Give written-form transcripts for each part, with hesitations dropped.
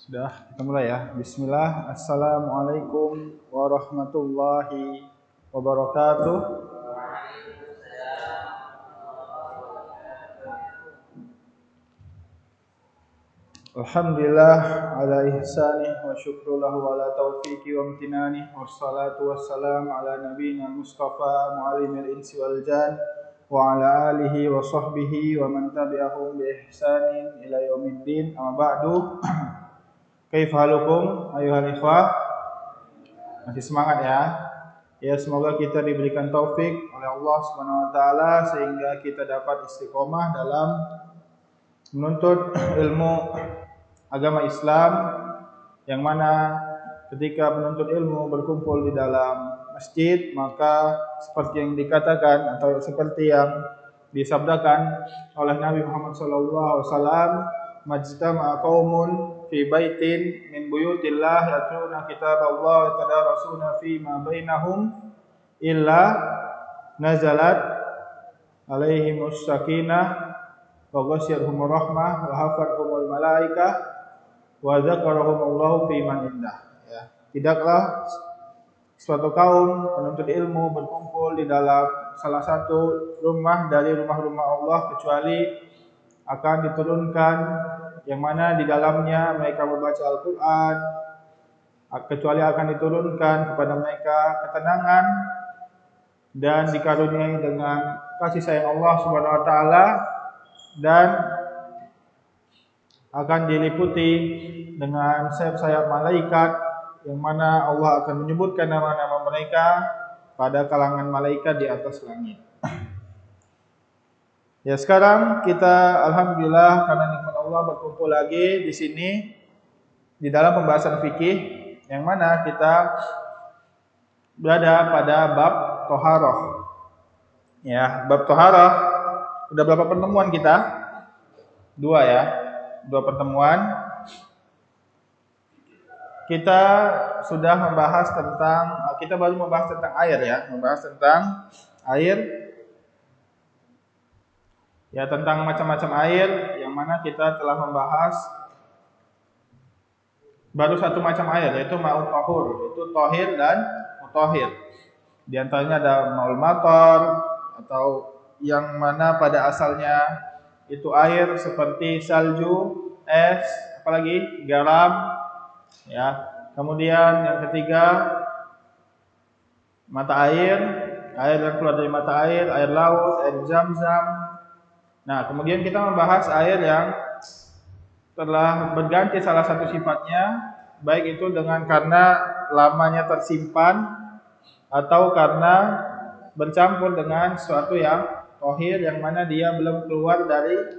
Sudah, kita mulai ya. Bismillah. Assalamualaikum warahmatullahi wabarakatuh. Alhamdulillah ala ihsanih wa syukru lahu ala taufiqi wa amtinanih wassalatu wassalam ala nabiyina Mustafa muallimil insi wal jan wa ala alihi wa sahbihi wa man tabi'ahum bi ihsanin ila yaumiddin. Amma ba'du. Kaifa halukum ayuhal ikhwah? Masih semangat ya? Ya, semoga kita diberikan taufik oleh Allah Subhanahu wa taala sehingga kita dapat istiqomah dalam menuntut ilmu agama Islam, yang mana ketika menuntut ilmu berkumpul di dalam masjid, maka seperti yang dikatakan atau seperti yang disabdakan oleh Nabi Muhammad SAW, majtama'a qaumun fi baitin min buyutillah yatluna kitaballah wa yatadarasuna fi ma bainahum illa nazalat alaihimus sakinah wa ghasyiyatuhumur rahmah wa hafathumul malaikah wa dzakarahumullahu fi man indah. Ya, tidaklah suatu kaum penuntut ilmu berkumpul di dalam salah satu rumah dari rumah-rumah Allah kecuali akan diturunkan yang mana di dalamnya mereka membaca Al-Quran, kecuali akan diturunkan kepada mereka ketenangan dan dikaruniai dengan kasih sayang Allah Subhanahu wa taala, dan akan diliputi dengan sayap-sayap malaikat yang mana Allah akan menyebutkan nama-nama mereka pada kalangan malaikat di atas langit. Ya, sekarang kita alhamdulillah karena nikmat Allah berkumpul lagi di sini di dalam pembahasan fikih, yang mana kita berada pada bab toharoh. Ya, bab toharoh udah berapa pertemuan kita? Dua ya, dua pertemuan. Kita sudah membahas tentang, kita baru membahas tentang air ya, membahas tentang air. Ya, tentang macam-macam air, yang mana kita telah membahas baru satu macam air, yaitu ma'ul tahur, yaitu tohir dan mutohir. Di antaranya ada ma'ul matar, atau yang mana pada asalnya itu air seperti salju, es, apalagi garam. Ya, kemudian yang ketiga mata air yang keluar dari mata air laut, air zam-zam. Nah, kemudian kita membahas air yang telah berganti salah satu sifatnya, baik itu dengan karena lamanya tersimpan atau karena bercampur dengan sesuatu yang tohir, yang mana dia belum keluar dari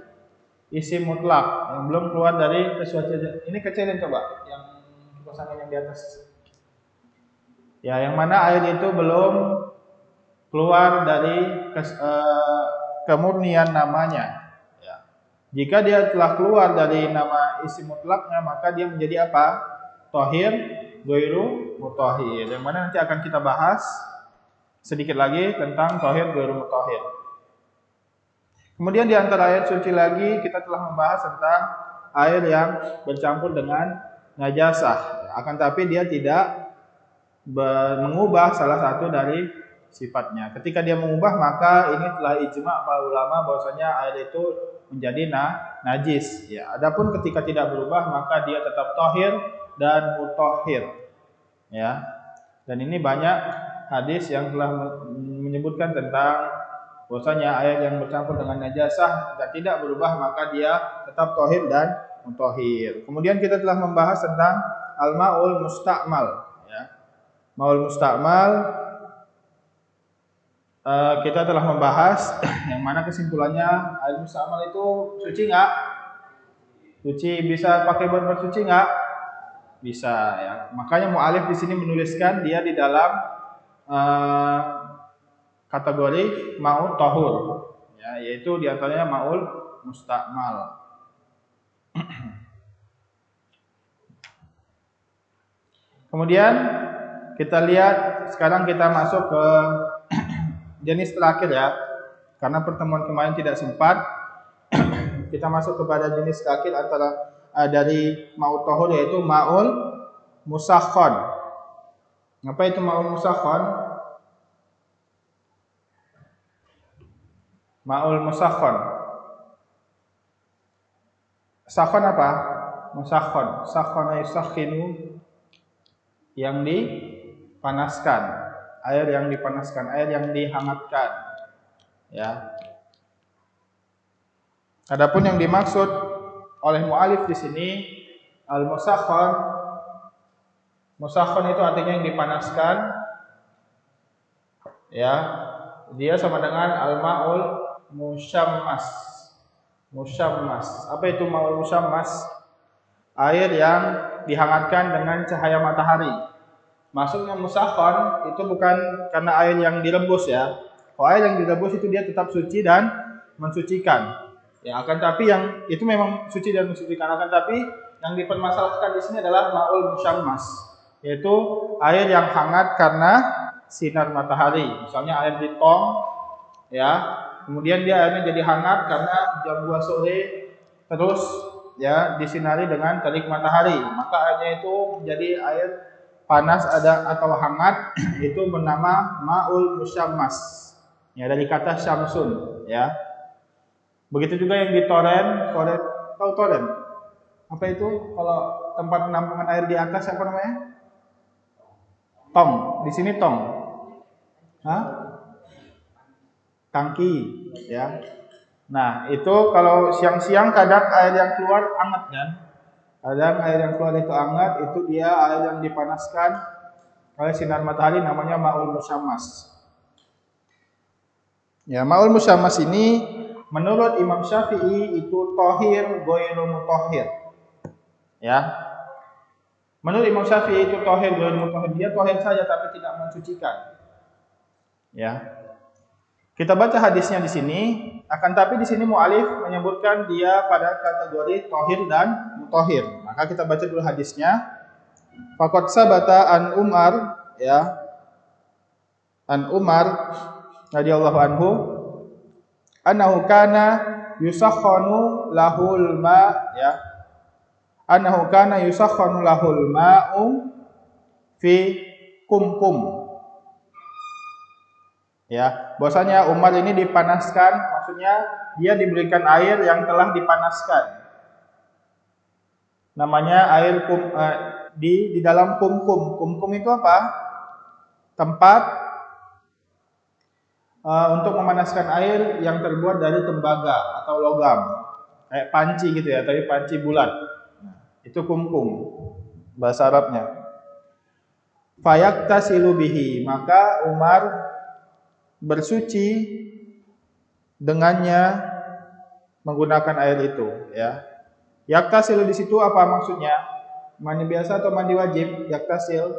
isim mutlak, yang belum keluar dari sesuatu. Ini kecilin coba, yang kipasan yang di atas. Ya, yang mana air itu belum keluar dari kemurnian namanya. Ya. Jika dia telah keluar dari nama isim mutlaknya, maka dia menjadi apa? Tohir, ghairu mutahhir. Yang mana nanti akan kita bahas sedikit lagi tentang tohir, ghairu mutahhir. Kemudian di antara air suci lagi kita telah membahas tentang air yang bercampur dengan najasah. Akan tapi dia tidak mengubah salah satu dari sifatnya. Ketika dia mengubah, maka ini telah ijma' para ulama bahwasanya air itu menjadi najis. Ya, adapun ketika tidak berubah, maka dia tetap tohir dan mutahhir. Ya, dan ini banyak hadis yang telah menyebutkan tentang bahwasanya air yang bercampur dengan najasah dan tidak berubah, maka dia tetap tohir dan mutahhir. Kemudian kita telah membahas tentang al-ma'ul musta'mal. Ya, ma'ul musta'mal. Kita telah membahas yang mana kesimpulannya air musta'mal itu suci nggak? Suci, bisa pakai buat bersuci nggak? Bisa ya. Makanya mu'alif di sini menuliskan dia di dalam kategori ma'ul tahur, ya, yaitu di antaranya ma'ul musta'mal. Kemudian kita lihat sekarang kita masuk ke jenis terakhir ya, karena pertemuan kemarin tidak sempat. Kita masuk kepada jenis terakhir antara dari ma'ut tahur yaitu ma'ul musakhon. Apa itu ma'ul musakhon? Ma'ul musakhon. Sakhon apa? Musakhon. Sakhona yusakhinu, yang dipanaskan. Air yang dipanaskan, air yang dihangatkan. Ya. Adapun yang dimaksud oleh mu'alif di sini al-musakhon, musakhon itu artinya yang dipanaskan. Ya, dia sama dengan al-ma'ul musyammas. Musyammas. Apa itu ma'ul musyammas? Air yang dihangatkan dengan cahaya matahari. Maksudnya musakhon itu bukan karena air yang direbus ya. Kalau air yang direbus itu dia tetap suci dan mensucikan. Ya, akan tapi yang itu memang suci dan mensucikan, akan tapi yang dipermasalahkan di sini adalah ma'ul musyammas, yaitu air yang hangat karena sinar matahari. Misalnya air di tong, ya, kemudian dia airnya jadi hangat karena jam 2 sore terus ya disinari dengan terik matahari, maka airnya itu menjadi air panas atau hangat itu bernama ma'ul musyammas. Ya, dari kata syamsun, ya. Begitu juga yang di toren, tahu toren? Apa itu? Kalau tempat penampungan air di atas apa namanya? Tong. Di sini tong. Hah? Tangki, ya. Nah, itu kalau siang-siang kadang air yang keluar hangat kan? Kadang air yang keluar itu hangat, itu dia air yang dipanaskan oleh sinar matahari, namanya ma'ul musyammas. Ya, ma'ul musyammas ini menurut Imam Syafi'i itu tohir ghairu mutahhir. Ya. Menurut Imam Syafi'i itu tohir ghairu mutahhir, dia tohir saja tapi tidak mensucikan. Ya. Kita baca hadisnya di sini, akan tapi di sini mu'alif menyebutkan dia pada kategori tohir dan mutahhir. Maka kita baca dulu hadisnya. Faqad sabata an Umar, ya. An Umar radhiyallahu anhu annahu kana yusakhkhanu lahul ma, ya. Annahu kana yusakhkhanu lahul ma'u fi kumkum. Ya, bahwasanya Umar ini dipanaskan, maksudnya dia diberikan air yang telah dipanaskan. Namanya air di dalam kumkum. Kumkum itu apa? Tempat untuk memanaskan air yang terbuat dari tembaga atau logam, kayak panci gitu ya, tapi panci bulat. Itu kumkum bahasa Arabnya. Fayaktasilu bihi, maka Umar bersuci dengannya menggunakan air itu, ya. Yaktasilu di situ apa maksudnya? Mandi biasa atau mandi wajib? Yaktasil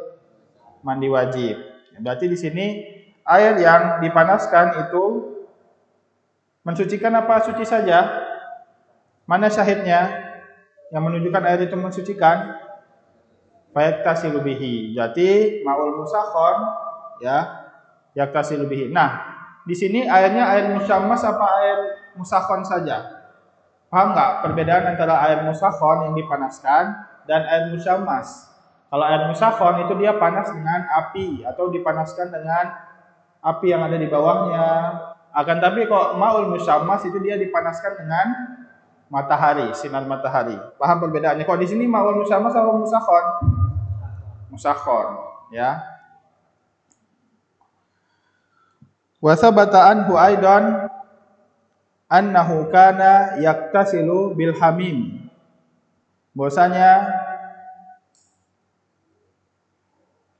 mandi wajib. Berarti di sini air yang dipanaskan itu mensucikan apa suci saja? Mana syahidnya yang menunjukkan air itu mensucikan? Fayaktasilu bihi. Jadi ma'ul musakhon, ya, yaktasilu bihi. Nah, di sini airnya air musyammas apa air musakhon saja? Paham nggak perbedaan antara air musakhon yang dipanaskan dan air musyammas? Kalau air musakhon itu dia panas dengan api atau dipanaskan dengan api yang ada di bawahnya. Akan tapi kok ma'ul musyammas itu dia dipanaskan dengan matahari, sinar matahari. Paham perbedaannya? Kok di sini ma'ul musyammas atau musakhon? Musakhon, ya. Wa sabata anhu aidan annahu kana yaktasilu bil hamim. Bahwasanya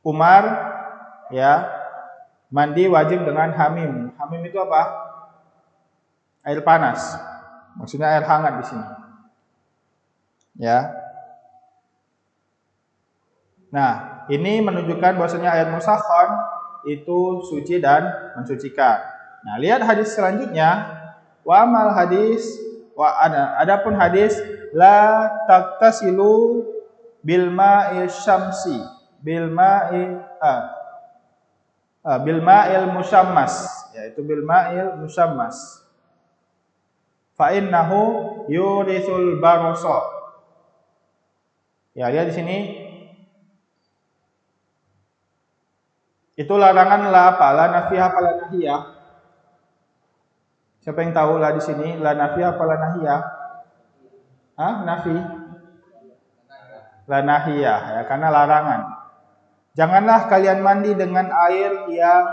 Umar, ya, mandi wajib dengan hamim. Hamim itu apa? Air panas. Maksudnya air hangat di sini. Ya. Nah, ini menunjukkan bahwasanya air musakhon itu suci dan mensucikan. Nah, lihat hadis selanjutnya. Wa amal hadis adapun hadis la taktasilu bil ma'il syamsi bil ma'il musyammas, yaitu bil ma'il musyammas. Fa innahu yurithul barasa. Ya, lihat di sini. Itu larangan la apa? La nafiyah apa la nahiyah? Siapa yang tahu la di sini? La nafiyah apa la nahiyah? Hah? Nafi? La nahiyah ya, karena larangan. Janganlah kalian mandi dengan air yang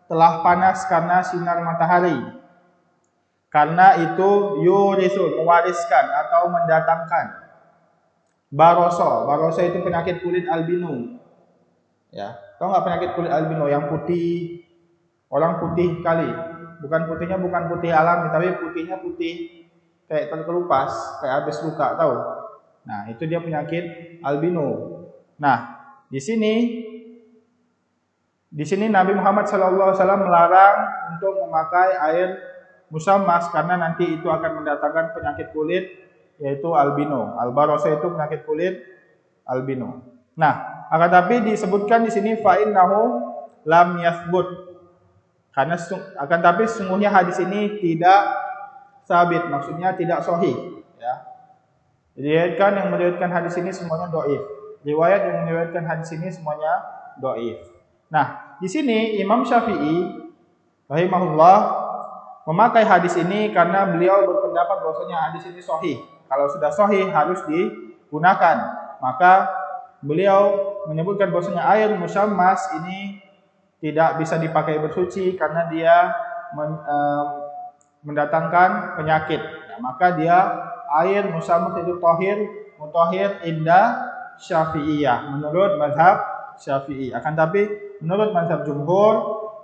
telah panas karena sinar matahari. Karena itu yurisul, mewariskan atau mendatangkan baroso. Baroso itu penyakit kulit albino. Ya, tahu nggak penyakit kulit albino yang putih, orang putih kali. Bukan putihnya bukan putih alami, tapi putihnya putih kayak terkelupas, kayak habis luka, tahu? Nah, itu dia penyakit albino. Nah, di sini Nabi Muhammad SAW melarang untuk memakai air musammas karena nanti itu akan mendatangkan penyakit kulit yaitu albino. Albarosa itu penyakit kulit albino. Nah, akan tapi disebutkan di sini fa innahu lam yathbut. Karena akan tapi sesungguhnya hadis ini tidak sabit, maksudnya tidak sahih, ya. Yang meriwayatkan hadis ini semuanya dhaif. Riwayat yang meriwayatkan hadis ini semuanya dhaif. Nah, di sini Imam Syafi'i rahimahullah memakai hadis ini karena beliau berpendapat bahwasanya hadis ini sahih. Kalau sudah sahih harus digunakan. Maka beliau menyebutkan bahwasanya air musammas ini tidak bisa dipakai bersuci karena dia mendatangkan penyakit. Nah, maka dia air musammas itu tahir, mutahhir inda Syafi'iyah menurut mazhab Syafi'i. Akan tapi menurut mazhab jumhur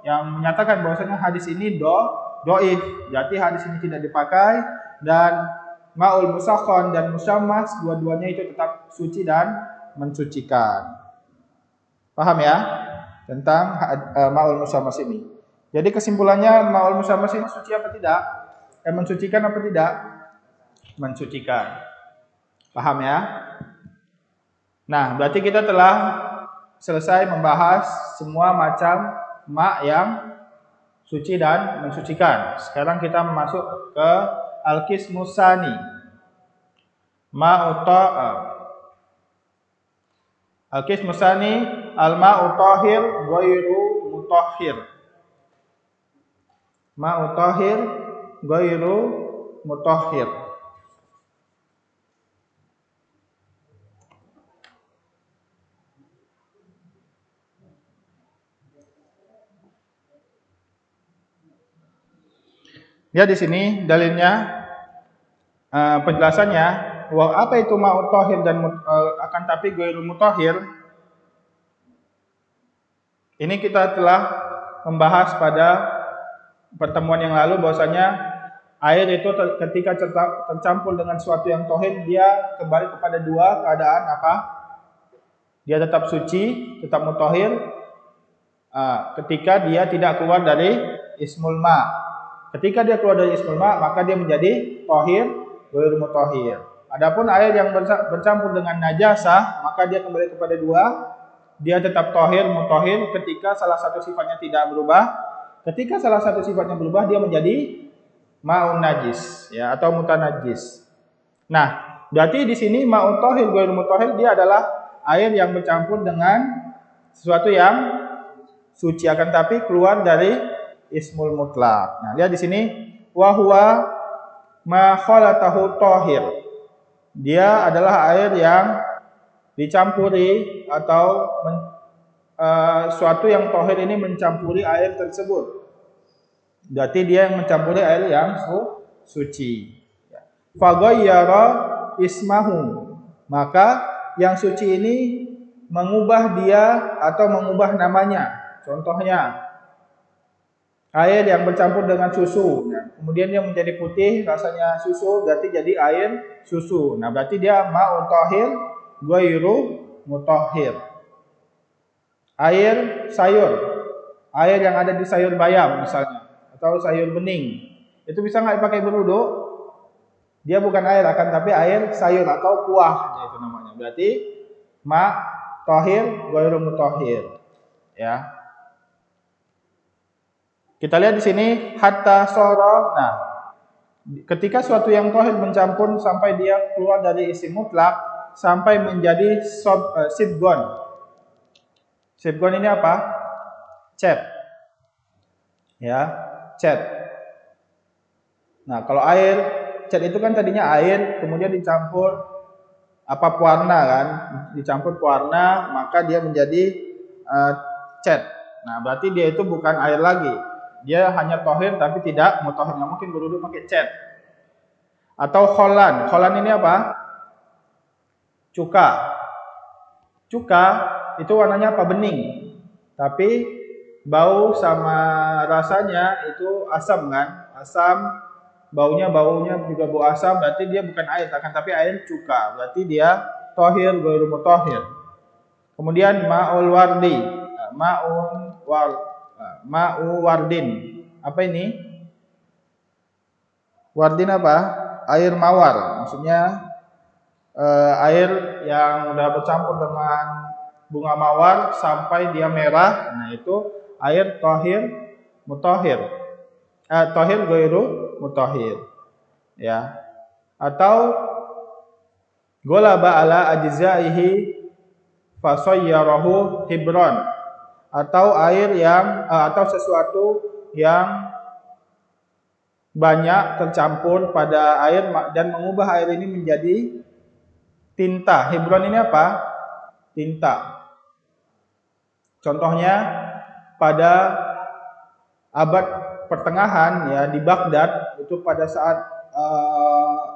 yang menyatakan bahwasanya hadis ini dhaif. Jadi hadis ini tidak dipakai dan ma'ul musakhkhon dan musammas dua-duanya itu tetap suci dan mensucikan. Paham ya tentang ma'ul musammas ini? Jadi kesimpulannya ma'ul musammas ini suci apa tidak? Mensucikan apa tidak? Mensucikan. Paham ya? Nah, berarti kita telah selesai membahas semua macam ma yang suci dan mensucikan. Sekarang kita masuk ke al-qismus tsani. Al-qismus tsani al-ma'u tahir ghairu mutahhir. Ma'u tahir ghairu mutahhir. Lihat di sini dalilnya, penjelasannya. Wah, apa itu ma'u tahir dan akan tapi ghairu mutahhir? Ini kita telah membahas pada pertemuan yang lalu bahwasanya air itu ketika tercampur dengan sesuatu yang tahir dia kembali kepada dua keadaan apa? Dia tetap suci, tetap mutahhir ketika dia tidak keluar dari ismul ma'. Ketika dia keluar dari ismul ma' maka dia menjadi tahir ghairu mutahhir. Adapun air yang bercampur dengan najasah maka dia kembali kepada dua. Dia tetap tahir mutahhir ketika salah satu sifatnya tidak berubah. Ketika salah satu sifatnya berubah dia menjadi ma'un najis ya atau mutanajjis. Nah, berarti di sini ma'un tahir ghairu mutahhir dia adalah air yang bercampur dengan sesuatu yang suci akan tapi keluar dari ismul mutlaq. Nah, lihat di sini wa huwa ma khalatahu tahir. Dia adalah air yang dicampuri atau suatu yang tahir ini mencampuri air tersebut. Berarti dia yang mencampuri air yang suci. Fa ghayyara ismahu. Maka yang suci ini mengubah dia atau mengubah namanya. Contohnya air yang bercampur dengan susu, kemudian dia menjadi putih, rasanya susu, berarti jadi air susu. Nah, berarti dia ma'u tahir ghairu mutahhir. Air sayur, air yang ada di sayur bayam misalnya, atau sayur bening, itu bisa nggak dipakai berwudu? Dia bukan air akan tapi air sayur atau kuah, itu namanya. Berarti ma' tahir ghairu mutahhir. Ya. Kita lihat di sini hatta soro. Nah, ketika suatu yang tahir mencampur sampai dia keluar dari isim mutlak, sampai menjadi sibgon. Sibgon ini apa? Cat. Ya, cat. Nah, kalau air, cat itu kan tadinya air, kemudian dicampur apa pewarna kan? Dicampur pewarna, maka dia menjadi cat. Nah, berarti dia itu bukan air lagi. Dia hanya tohir tapi tidak mutahhir. Nggak mungkin berwudu pakai cat. Atau kholan. Kholan ini apa? Cuka. Cuka itu warnanya apa? Bening. Tapi bau sama rasanya itu asam kan? Asam, baunya juga bau asam, berarti dia bukan air, akan tapi air cuka. Berarti dia tohir ghairu mutahhir. Kemudian ma'ul wardi. Ma'u wardin. Apa ini? Wardin apa? Air mawar. Maksudnya air yang udah bercampur dengan bunga mawar sampai dia merah. Nah, itu air tohir mutahhir. Tohir ghairu mutahhir. Ya. Atau golaba ala ajzaihi fasayyarahu hibron. Atau air yang atau sesuatu yang banyak tercampur pada air dan mengubah air ini menjadi tinta. Hibron ini apa? Tinta. Contohnya pada abad pertengahan ya di Baghdad, itu pada saat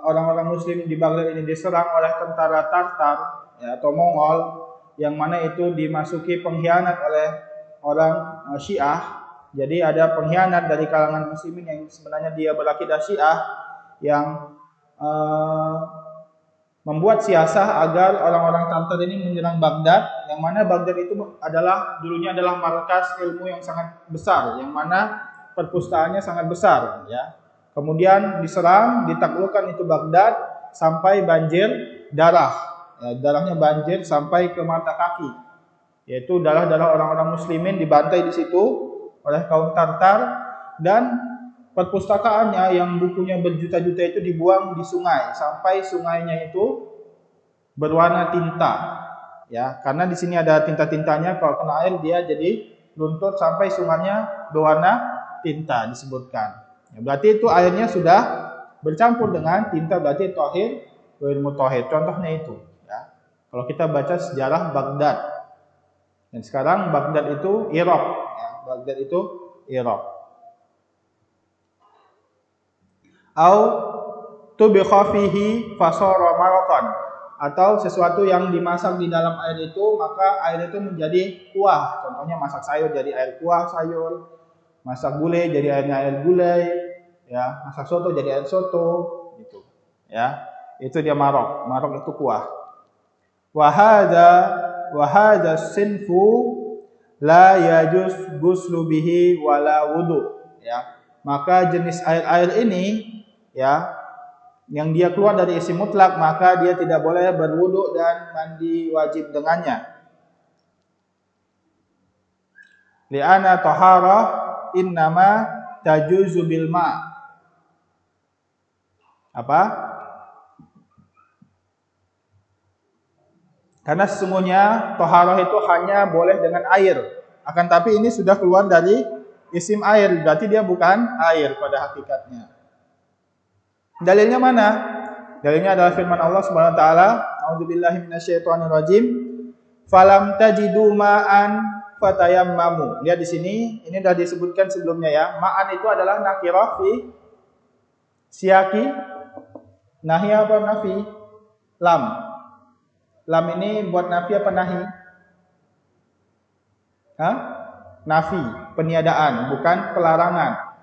orang-orang muslim di Baghdad ini diserang oleh tentara Tartar ya, atau Mongol, yang mana itu dimasuki pengkhianat oleh orang Syiah. Jadi ada pengkhianat dari kalangan muslimin yang sebenarnya dia berakidah Syiah yang membuat siasah agar orang-orang Tartar ini menyerang Baghdad, yang mana Baghdad itu dulunya adalah markas ilmu yang sangat besar, yang mana perpustakaannya sangat besar ya. Kemudian diserang, ditaklukkan itu Baghdad sampai banjir darah. Ya, darahnya banjir sampai ke mata kaki. Yaitu darah-darah orang-orang muslimin dibantai di situ oleh kaum Tartar, dan perpustakaannya yang bukunya berjuta-juta itu dibuang di sungai sampai sungainya itu berwarna tinta. Ya, karena di sini ada tinta-tintanya, kalau kena air dia jadi luntur sampai sungainya berwarna tinta disebutkan. Ya, berarti itu airnya sudah bercampur dengan tinta, berarti tohir ghairu mutahhir. Contohnya itu ya. Kalau kita baca sejarah Baghdad. Dan sekarang Baghdad itu Irak ya. Baghdad itu Irak. Au tubikha fihi fasara maraqan, atau sesuatu yang dimasak di dalam air itu maka air itu menjadi kuah. Contohnya masak sayur jadi air kuah sayur, masak gulai jadi air gulai, ya, masak soto jadi air soto, gitu. Ya, itu dia marok. Marok itu kuah. Wa hadza sinfu la yajuz ghuslu bihi wala wudu. Ya, maka jenis air-air ini ya, yang dia keluar dari isim mutlak, maka dia tidak boleh berwudu dan mandi wajib dengannya. Li'ana taharah innama tajuzu bil ma. Apa? Karena sesungguhnya taharah itu hanya boleh dengan air. Akan tapi ini sudah keluar dari isim air, berarti dia bukan air pada hakikatnya. Dalilnya mana? Dalilnya adalah firman Allah Subhanahu wa taala, "A'udzubillahi minasyaitonir rajim. Falam tajidu ma'an fatayammamu." Lihat di sini, ini sudah disebutkan sebelumnya ya. Ma'an itu adalah nakirah fi siyaki nahi apa nafi? Lam. Lam ini buat nafi apa nahi? Hah? Nafi, peniadaan, bukan pelarangan.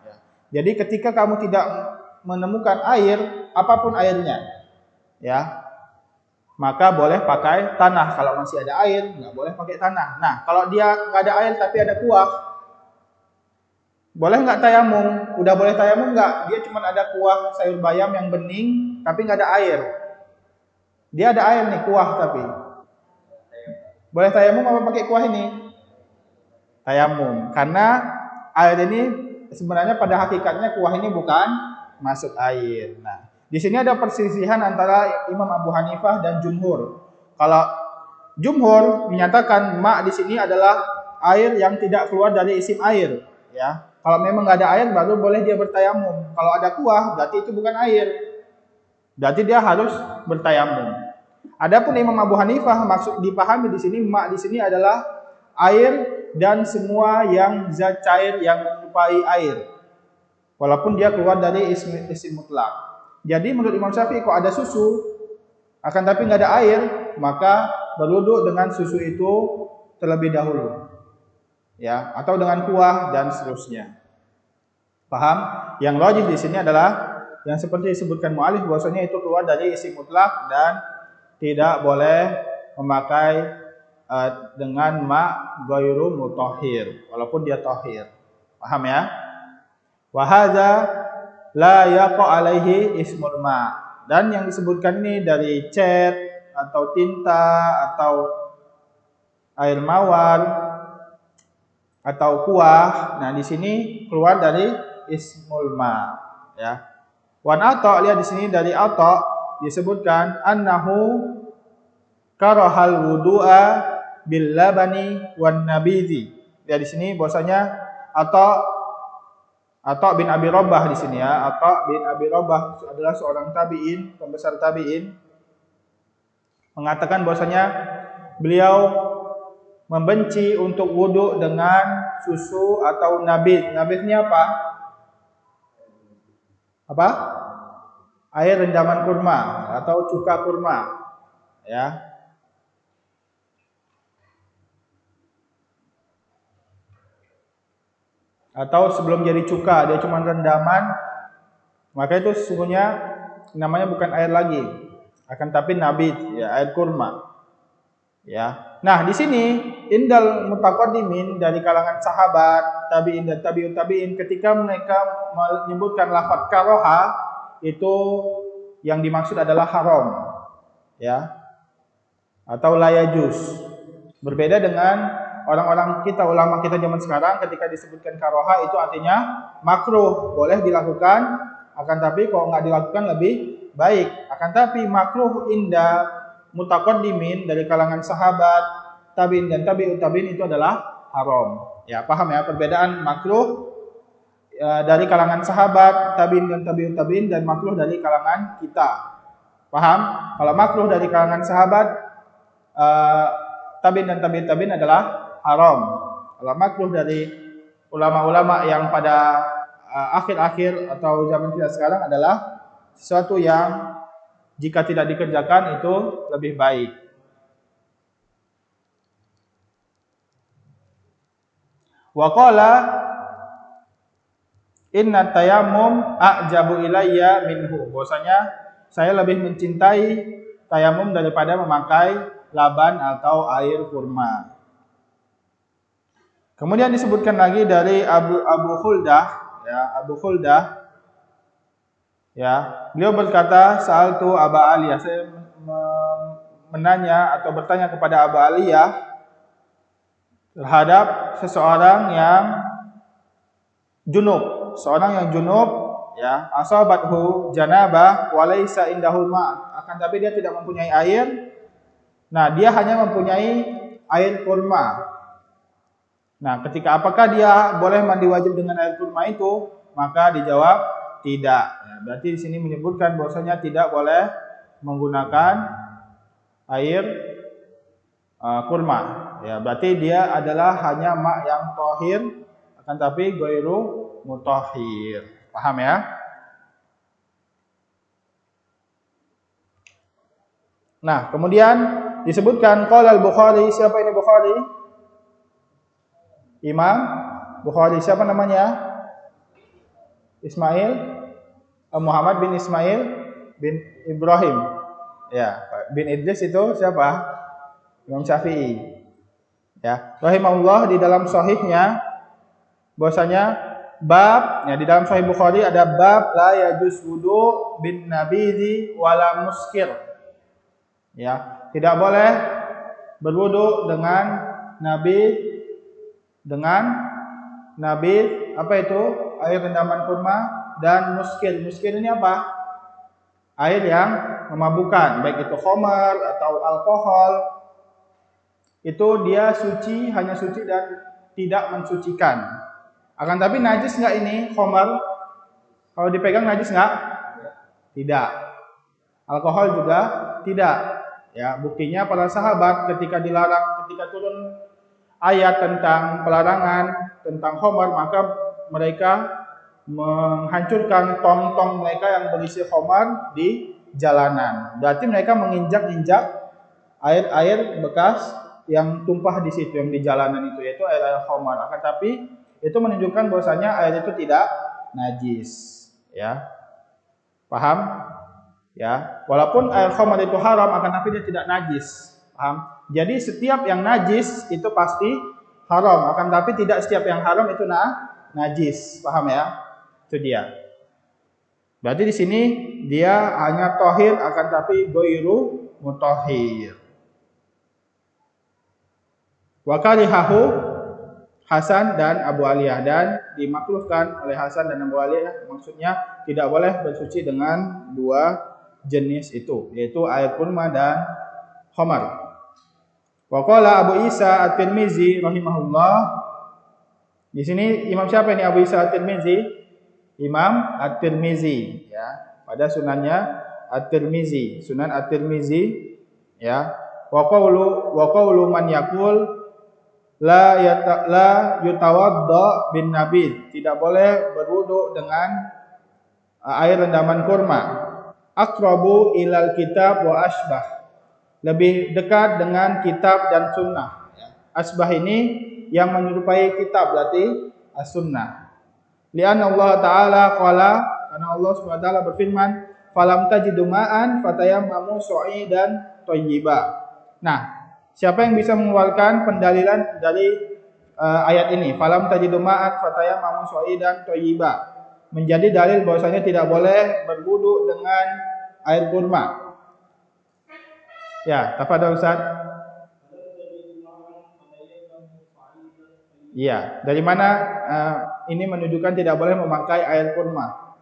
Jadi ketika kamu tidak menemukan air, apapun airnya, ya, maka boleh pakai tanah. Kalau masih ada air, nggak boleh pakai tanah. Nah, kalau dia nggak ada air tapi ada kuah, boleh nggak tayamum? Udah boleh tayamum nggak? Dia cuma ada kuah sayur bayam yang bening, tapi nggak ada air. Dia ada air nih, kuah tapi. Boleh tayamum apa pakai kuah ini? Tayamum. Karena air ini sebenarnya pada hakikatnya kuah ini bukan masuk air. Nah, Di sini ada perselisihan antara Imam Abu Hanifah dan jumhur. Kalau jumhur menyatakan ma di sini adalah air yang tidak keluar dari isim air, ya. Kalau memang nggak ada air baru boleh dia bertayamum. Kalau ada kuah berarti itu bukan air. Berarti dia harus bertayamum. Adapun Imam Abu Hanifah maksud dipahami di sini ma di sini adalah air dan semua yang zat cair yang menyerupai air. Walaupun dia keluar dari isim mutlak. Jadi menurut Imam Syafi'i kalau ada susu akan tapi nggak ada air, maka berwudu dengan susu itu terlebih dahulu. Ya, atau dengan kuah dan seterusnya. Paham? Yang logis di sini adalah yang seperti disebutkan mu'alif bahwasanya itu keluar dari isim mutlak dan tidak boleh memakai dengan ma ghairu mutahhir walaupun dia tahhir. Paham ya? Wa hadza la yaqa alaihi ismul ma. Dan yang disebutkan ini dari cat atau tinta atau air mawar atau kuah. Nah, di sini keluar dari ismul ma, ya. Wan Atha, lihat di sini dari Atha disebutkan annahu karahal wudu'a bil labani wan nabizi. Lihat di sini bahwasanya Atha bin Abi Rabah di sini ya. Atha bin Abi Rabah adalah seorang tabi'in, pembesar tabi'in. Mengatakan bahwasanya beliau membenci untuk wudu dengan susu atau nabiz. Nabiznya apa? Apa? Air rendaman kurma atau cuka kurma. Ya. Atau sebelum jadi cuka dia cuma rendaman, maka itu sesungguhnya namanya bukan air lagi, akan tapi nabit, ya, air kurma. Ya. Nah, di sini indal mutaqaddimin dari kalangan sahabat, tabi'in dan tabi'ut tabi'in ketika mereka menyebutkan lafaz karaha itu yang dimaksud adalah haram, ya. Atau la yajuz. Berbeda dengan orang-orang kita, ulama kita zaman sekarang ketika disebutkan karaha itu artinya makruh, boleh dilakukan, akan tapi kalau nggak dilakukan lebih baik. Akan tapi makruh inda mutaqaddimin dari kalangan sahabat, tabi'in dan tabi'ut tabi'in itu adalah haram. Ya, paham ya perbedaan makruh dari kalangan sahabat, tabi'in dan tabi'ut tabi'in dan makruh dari kalangan kita. Paham? Kalau makruh dari kalangan sahabat, tabi'in dan tabi'ut tabi'in adalah haram. Kalau makruh dari ulama-ulama yang pada akhir-akhir atau zaman kita sekarang adalah sesuatu yang jika tidak dikerjakan itu lebih baik. Wa qala inna tayammum a'jabu ilayya minhu. Bahwasanya saya lebih mencintai tayamum daripada memakai laban atau air kurma. Kemudian disebutkan lagi dari Abu Khuldah, ya, Abu Khuldah, ya, beliau berkata, sa'altu Aba Aliyah, saya menanya atau bertanya kepada Aba Aliyah terhadap seseorang yang junub, seorang yang junub, ya, asabathu janabah wa laisa indahul ma', akan tapi dia tidak mempunyai air. Nah, dia hanya mempunyai air kurma. Nah, ketika apakah dia boleh mandi wajib dengan air kurma itu? Maka dijawab tidak. Ya, berarti di sini menyebutkan bahwasanya tidak boleh menggunakan air kurma. Ya, berarti dia adalah hanya ma' yang tahir, akan tapi ghairu mutahhir. Paham ya? Nah, kemudian disebutkan qala al-Bukhari, siapa ini Bukhari? Imam Bukhari, siapa namanya? Ismail Muhammad bin Ismail bin Ibrahim. Ya, bin Idris itu siapa? Imam Syafi'i. Ya, rahimahullah di dalam sahihnya bahwasanya bab, ya, di dalam sahih Bukhari ada bab la yajuz wudu bin nabizi wala muskir. Ya, tidak boleh berwudu dengan nabi apa itu? Air rendaman kurma dan muskir. Muskir ini apa? air yang memabukkan, baik itu khamar atau alkohol, itu dia suci, hanya suci dan tidak mensucikan. Akan tapi najis nggak ini khamar? Kalau dipegang najis nggak? Tidak. Alkohol juga tidak. Ya, buktinya para sahabat ketika dilarang, ketika turun ayat tentang pelarangan tentang khamar, maka mereka menghancurkan tong-tong mereka yang berisi khamar di jalanan. Berarti mereka menginjak-injak air-air bekas yang tumpah di situ, yang di jalanan itu, yaitu air-air khamar. Akan tapi itu menunjukkan bahwasanya air itu tidak najis, ya. Paham? Ya, walaupun air khamar itu haram, akan tapi dia tidak najis. Paham? Jadi setiap yang najis itu pasti haram, akan tapi tidak setiap yang haram itu najis. Paham ya? Itu dia. Berarti di sini dia hanya tohir, akan tapi ghairu mutahhir. Wa karihahu Hasan dan Abu Aliyah, dan dimakruhkan oleh Hasan dan Abu Aliyah, maksudnya tidak boleh bersuci dengan dua jenis itu, yaitu air kurma dan khamar. Wa qala Abu Isa At-Tirmizi rahimahullah. Di sini imam siapa ini Abu Isa At-Tirmizi? Imam At-Tirmizi, ya. Pada sunannya At-Tirmizi, Sunan At-Tirmizi, ya. Wa qawlu man yaqul la yutawadda bin nabid, tidak boleh berwudu dengan air rendaman kurma. Aqrabu ilal kitab wa asbah, lebih dekat dengan kitab dan sunnah. Asbah ini yang menyerupai kitab, berarti as-sunnah. Li'anna Allah Ta'ala qala, karena Allah SWT berfirman, falam tajidu ma'an fatayammamu su'idan thayyiba. Nah, siapa yang bisa mengeluarkan pendalilan dari ayat ini? Falam tajidu ma'an fatayammamu su'idan thayyiba. Menjadi dalil bahwasanya tidak boleh berwudu dengan air kurma. Ya, tafadhol Ustaz. Iya, dari mana ini menunjukkan tidak boleh memakai air kurma?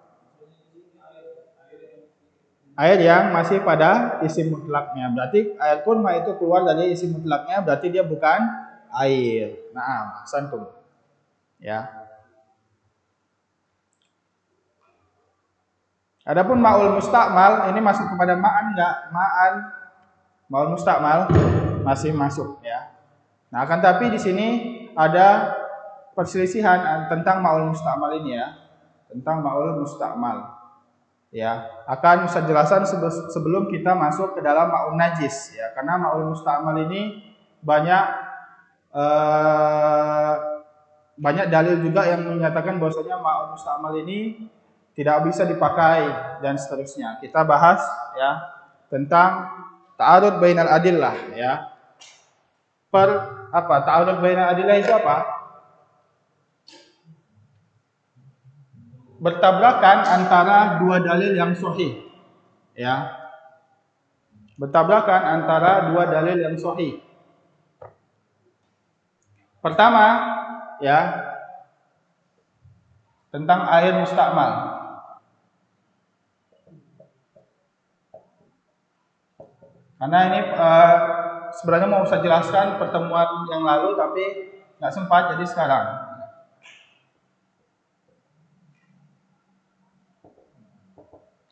Air yang masih pada isim mutlaknya. Berarti air kurma itu keluar dari isim mutlaknya, berarti dia bukan air. Nah, santum. Ya. Adapun ma'ul mustakmal ini masuk kepada ma'an enggak? Ma'an, ma'ul mustakmal masih masuk, ya. Nah, akan tapi di sini ada perselisihan tentang ma'ul mustakmal ini, ya. Tentang ma'ul mustakmal. Ya, akan saya jelaskan sebelum kita masuk ke dalam ma'un najis, ya. Karena ma'ul mustakmal ini banyak dalil juga yang menyatakan bahwasanya ma'ul mustakmal ini tidak bisa dipakai dan seterusnya. Kita bahas, ya, tentang ta'arud bainal adillah, ya. Ta'arud bainal adillah itu apa? Bertabrakan antara dua dalil yang sahih, ya. Bertabrakan antara dua dalil yang sahih. Pertama, ya, tentang air mustakmal. Karena ini sebenarnya mau saya jelaskan pertemuan yang lalu, tapi nggak sempat, jadi sekarang.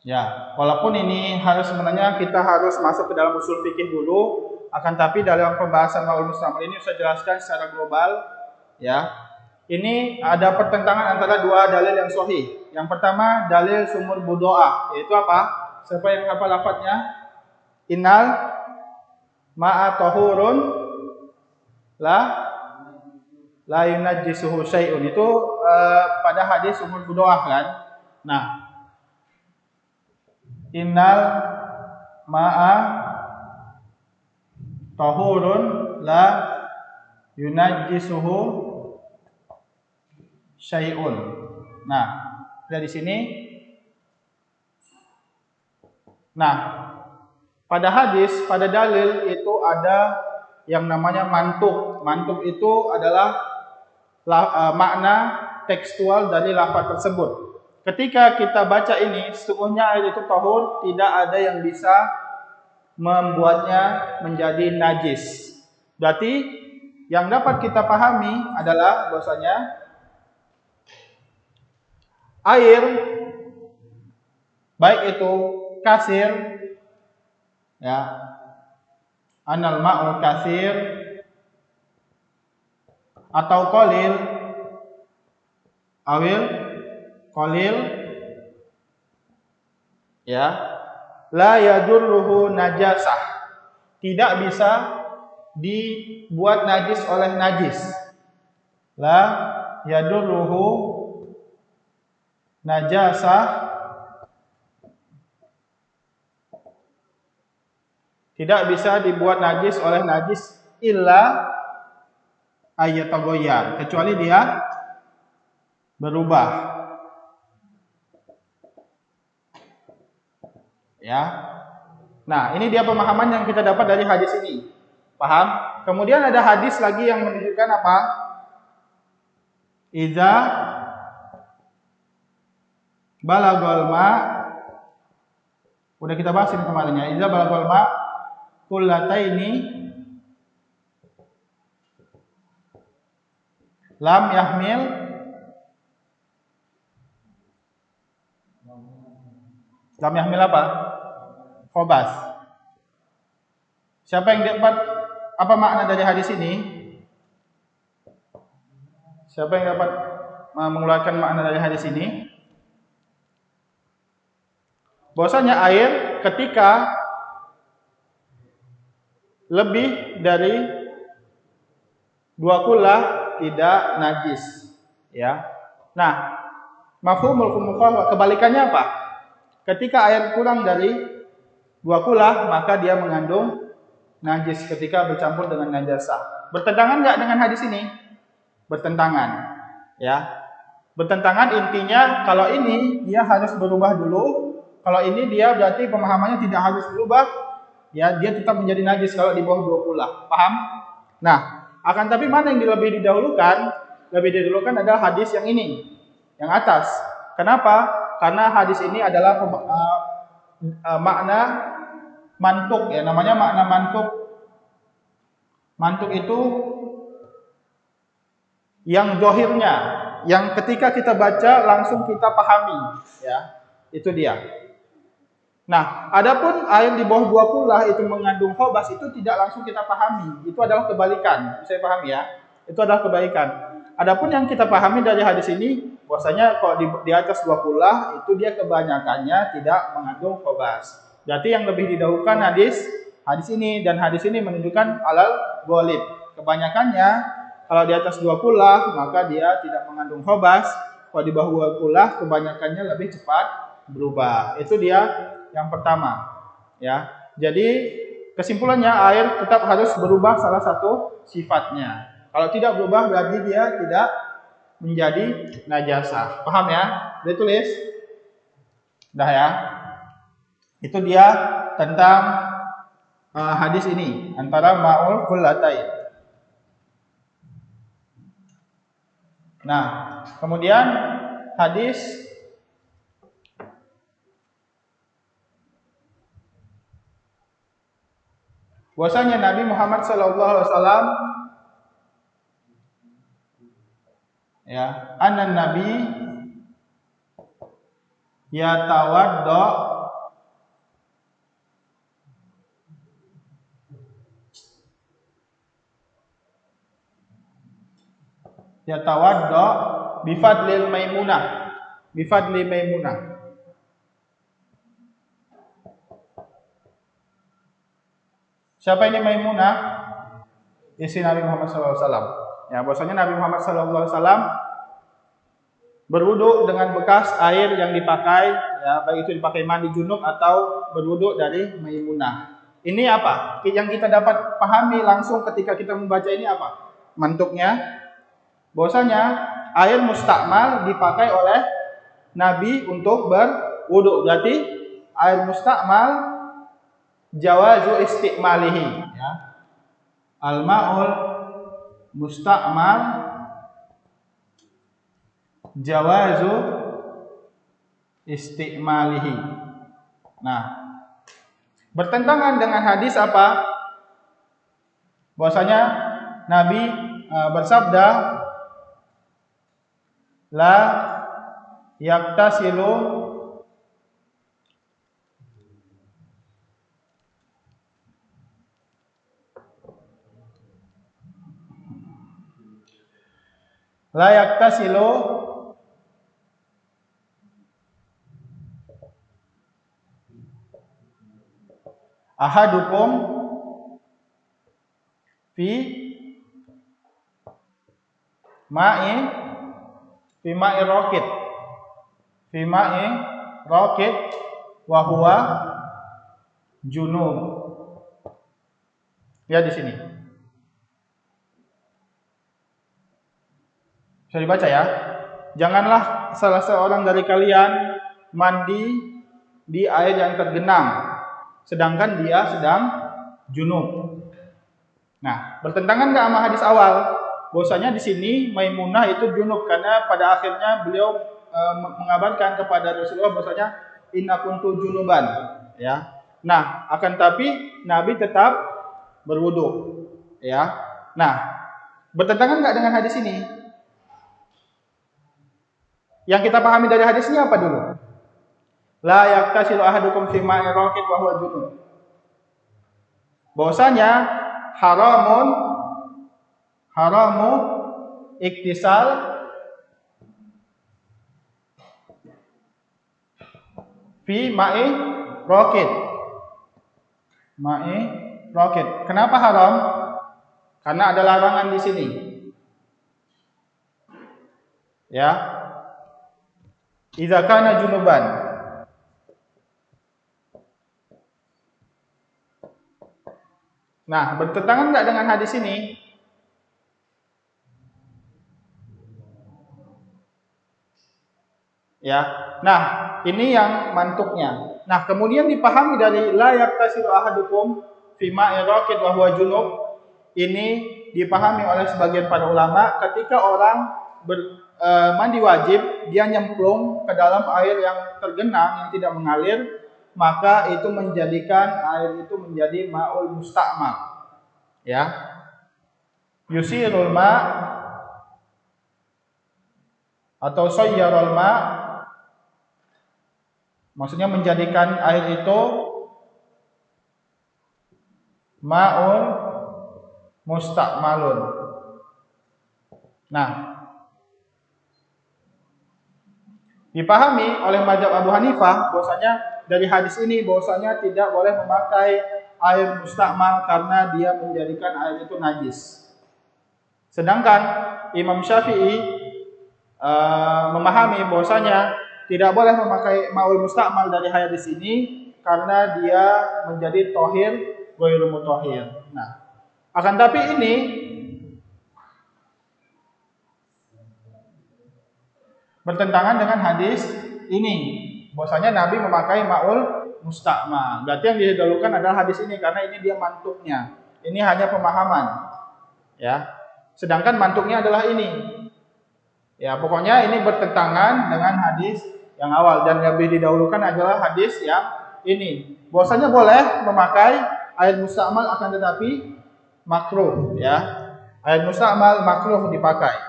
Ya, walaupun ini harus sebenarnya kita harus masuk ke dalam usul fikih dulu, akan tapi dalam pembahasan ma'ul mustakmal ini saya jelaskan secara global, ya. Ini ada pertentangan antara dua dalil yang sahih. Yang pertama dalil sumur budoah, yaitu apa? Siapa yang hafal lafadznya? Innal ma'a tahurun la yunajjisuhu syai'un. Itu pada hadis sumur budoah, kan? Nah, innal ma'a tahurun la yunajjisuhu syai'un. Nah, dari sini. Nah, pada hadis, pada dalil itu ada yang namanya mantuk. Mantuk itu adalah makna tekstual dari lafaz tersebut. ketika kita baca ini, sesungguhnya air itu tahur, tidak ada yang bisa membuatnya menjadi najis. Berarti yang dapat kita pahami adalah bahwasanya air, baik itu kasir, ya, anal ma'ul kasir, atau qalil, awil qalil, ya, la yadurruhu najasah, tidak bisa dibuat najis oleh najis. La yadurruhu najasah, tidak bisa dibuat najis oleh najis illa ayatagoyar, kecuali dia berubah. Ya. Nah, ini dia pemahaman yang kita dapat dari hadis ini. Paham? Kemudian ada hadis lagi yang menunjukkan apa? Iza balagol ma, udah kita bahas ini kemarin ya. Iza balagol ma kullataini lam yahmil apa? Khobas. Siapa yang dapat apa makna dari hadis ini? Siapa yang dapat mengeluarkan makna dari hadis ini? Bahwasanya air ketika lebih dari 2 kullah tidak najis, ya. Nah, mafhumul mukhalafah kebalikannya apa? Ketika air kurang dari 2 kullah, maka dia mengandung najis ketika bercampur dengan najasah. Bertentangan nggak dengan hadis ini? Bertentangan, ya. Bertentangan intinya kalau ini dia harus berubah dulu, kalau ini dia berarti pemahamannya tidak harus berubah, ya, dia tetap menjadi najis kalau di bawah 2 kullah. Paham? Nah, akan tapi mana yang lebih didahulukan? Lebih didahulukan adalah hadis yang ini, yang atas. Kenapa? Karena hadis ini adalah makna mantuk, ya, namanya makna mantuk. Mantuk itu yang zahirnya, yang ketika kita baca langsung kita pahami, ya. Itu dia. Nah, adapun air di bawah 2 kullah itu mengandung khobas, itu tidak langsung kita pahami. Itu adalah kebalikan. Saya pahami ya. Itu adalah kebalikan. Adapun yang kita pahami dari hadis ini, bahwasanya kalau di atas 2 kullah itu dia kebanyakannya tidak mengandung khobas. Berarti yang lebih didahulukan hadis ini, dan hadis ini menunjukkan alal ghalib. Kebanyakannya kalau di atas 2 kullah maka dia tidak mengandung khobas. Kalau di bawah 2 kullah kebanyakannya lebih cepat berubah. Itu dia yang pertama, ya. Jadi kesimpulannya air tetap harus berubah salah satu sifatnya. Kalau tidak berubah berarti dia tidak menjadi najasah. Paham ya? Udah tulis? Udah ya? Itu dia tentang hadis ini antara ma'ul kullatain. Nah, kemudian hadis bahwasanya Nabi Muhammad SAW, ya, anan Nabi yatawaddo bifadli Maimunah. Siapa ini Maimunah? Istri Nabi Muhammad SAW. Ya, bahwasanya Nabi Muhammad SAW berwudu dengan bekas air yang dipakai, ya, baik itu dipakai mandi junub atau berwudu dari Maimunah. Ini apa? Yang kita dapat pahami langsung ketika kita membaca ini apa? Mantuknya, bahwasanya air mustakmal dipakai oleh Nabi untuk berwudu. Berarti air mustakmal jawazu istikmalihi, ya. Al-ma'ul mustakmal jawazu istimalihi. Nah, bertentangan dengan hadis apa? Bahwasanya Nabi bersabda la yaktasilu ahadukum fi ma'i raqid wa huwa junub. Ya, di sini. Bisa dibaca ya. Janganlah salah seorang dari kalian mandi di air yang tergenang sedangkan dia sedang junub. Nah, bertentangan enggak sama hadis awal? Bahwasanya di sini Maimunah itu junub karena pada akhirnya beliau mengabarkan kepada Rasulullah bahwasanya inna kuntu junuban, ya. Nah, akan tapi Nabi tetap berwudu, ya. Nah, bertentangan enggak dengan hadis ini? Yang kita pahami dari hadis ini apa dulu? La yaktasilu ahadukum fi ma'i raqid wa huwa junub. Bahwasanya haramu iktisal fi ma'i raqid. Kenapa haram? Karena ada larangan di sini. Ya. Idza kana junuban. Nah, bertentangan enggak dengan hadis ini? Ya. Nah, ini yang mantuknya. Nah, kemudian dipahami dari la yaktasilu ahadukum fi ma'i raqid wa huwa junub. Ini dipahami oleh sebagian para ulama ketika orang mandi wajib, dia nyemplung ke dalam air yang tergenang yang tidak mengalir, maka itu menjadikan air itu menjadi ma'ul musta'mal. Ya. Yusirul ma' atau sayyarul ma', maksudnya menjadikan air itu ma'ul musta'malun. Nah, dipahami oleh mazhab Abu Hanifah bahwasanya dari hadis ini bahwasanya tidak boleh memakai air mustakmal karena dia menjadikan air itu najis. Sedangkan Imam Syafi'i memahami bahwasanya tidak boleh memakai ma'ul mustakmal dari hadis ini karena dia menjadi tohir ghairu mutahhir. Nah, akan tapi ini bertentangan dengan hadis ini, bahwasanya Nabi memakai ma'ul mustakmal. Berarti yang didahulukan adalah hadis ini karena ini dia mantuknya. Ini hanya pemahaman, ya. Sedangkan mantuknya adalah ini. Ya, pokoknya ini bertentangan dengan hadis yang awal dan yang lebih didahulukan adalah hadis yang ini. Bahwasanya boleh memakai air mustakmal akan tetapi makruh, ya. Air mustakmal makruh dipakai.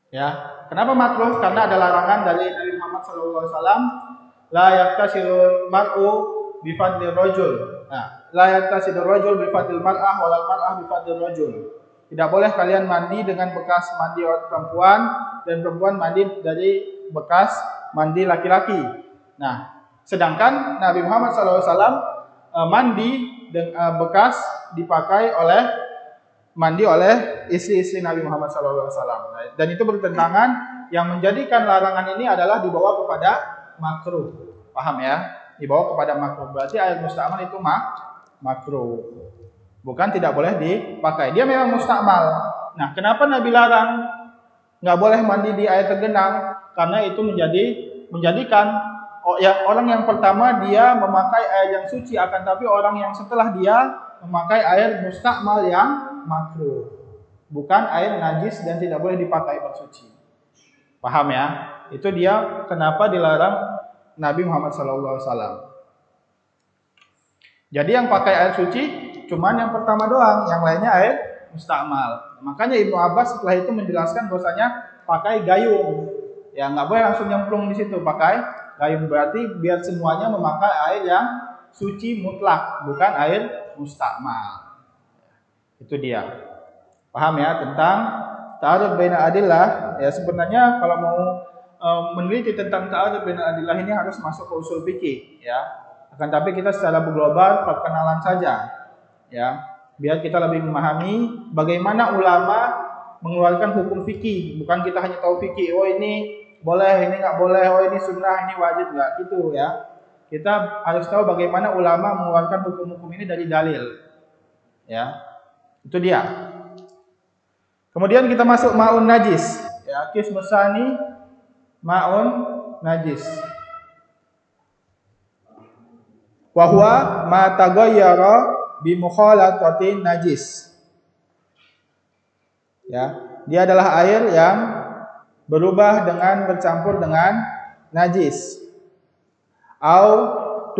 Ya, kenapa makruh? Karena ada larangan dari Nabi Muhammad SAW, la yaktasilul mar'u bi fadlir rajul. Nah, la yaktasilur rajul bi fadlil mar'ah walal mar'ah bi fadlir rajul. Tidak boleh kalian mandi dengan bekas mandi perempuan dan perempuan mandi dari bekas mandi laki-laki. Nah, sedangkan Nabi Muhammad SAW mandi dengan bekas dipakai oleh istri-istri Nabi Muhammad SAW. Dan itu bertentangan, yang menjadikan larangan ini adalah dibawa kepada makruh. Paham ya? Dibawa kepada makruh. Berarti air mustakmal itu makruh. Bukan tidak boleh dipakai. Dia memang mustakmal. Nah, kenapa Nabi larang nggak boleh mandi di air tergenang? Karena itu menjadikan orang yang pertama dia memakai air yang suci, akan tapi orang yang setelah dia memakai air mustakmal yang makruh, bukan air najis dan tidak boleh dipakai bersuci. Paham ya? Itu dia kenapa dilarang Nabi Muhammad SAW. Jadi yang pakai air suci cuman yang pertama doang, yang lainnya air mustakmal. Makanya Ibnu Abbas setelah itu menjelaskan bahwasanya pakai gayung. Ya nggak boleh langsung nyemplung di situ, pakai gayung, berarti biar semuanya memakai air yang suci mutlak, bukan air mustakmal. Itu dia. Paham ya tentang ta'arud baina adillah? Ya sebenarnya kalau mau meneliti tentang ta'arud baina adillah ini harus masuk ke usul fikih ya. Akan tapi kita secara global perkenalan saja ya, biar kita lebih memahami bagaimana ulama mengeluarkan hukum fikih. Bukan kita hanya tahu fikih, oh ini boleh, ini nggak boleh, oh ini sunnah, ini wajib, nggak gitu ya. Kita harus tahu bagaimana ulama mengeluarkan hukum-hukum ini dari dalil ya. Itu dia. Kemudian kita masuk ma'un najis ya, qismus tsani ma'un najis. Wa huwa ma taghayyara bi mukhalatatin najis. Ya, dia adalah air yang berubah dengan bercampur dengan najis. Au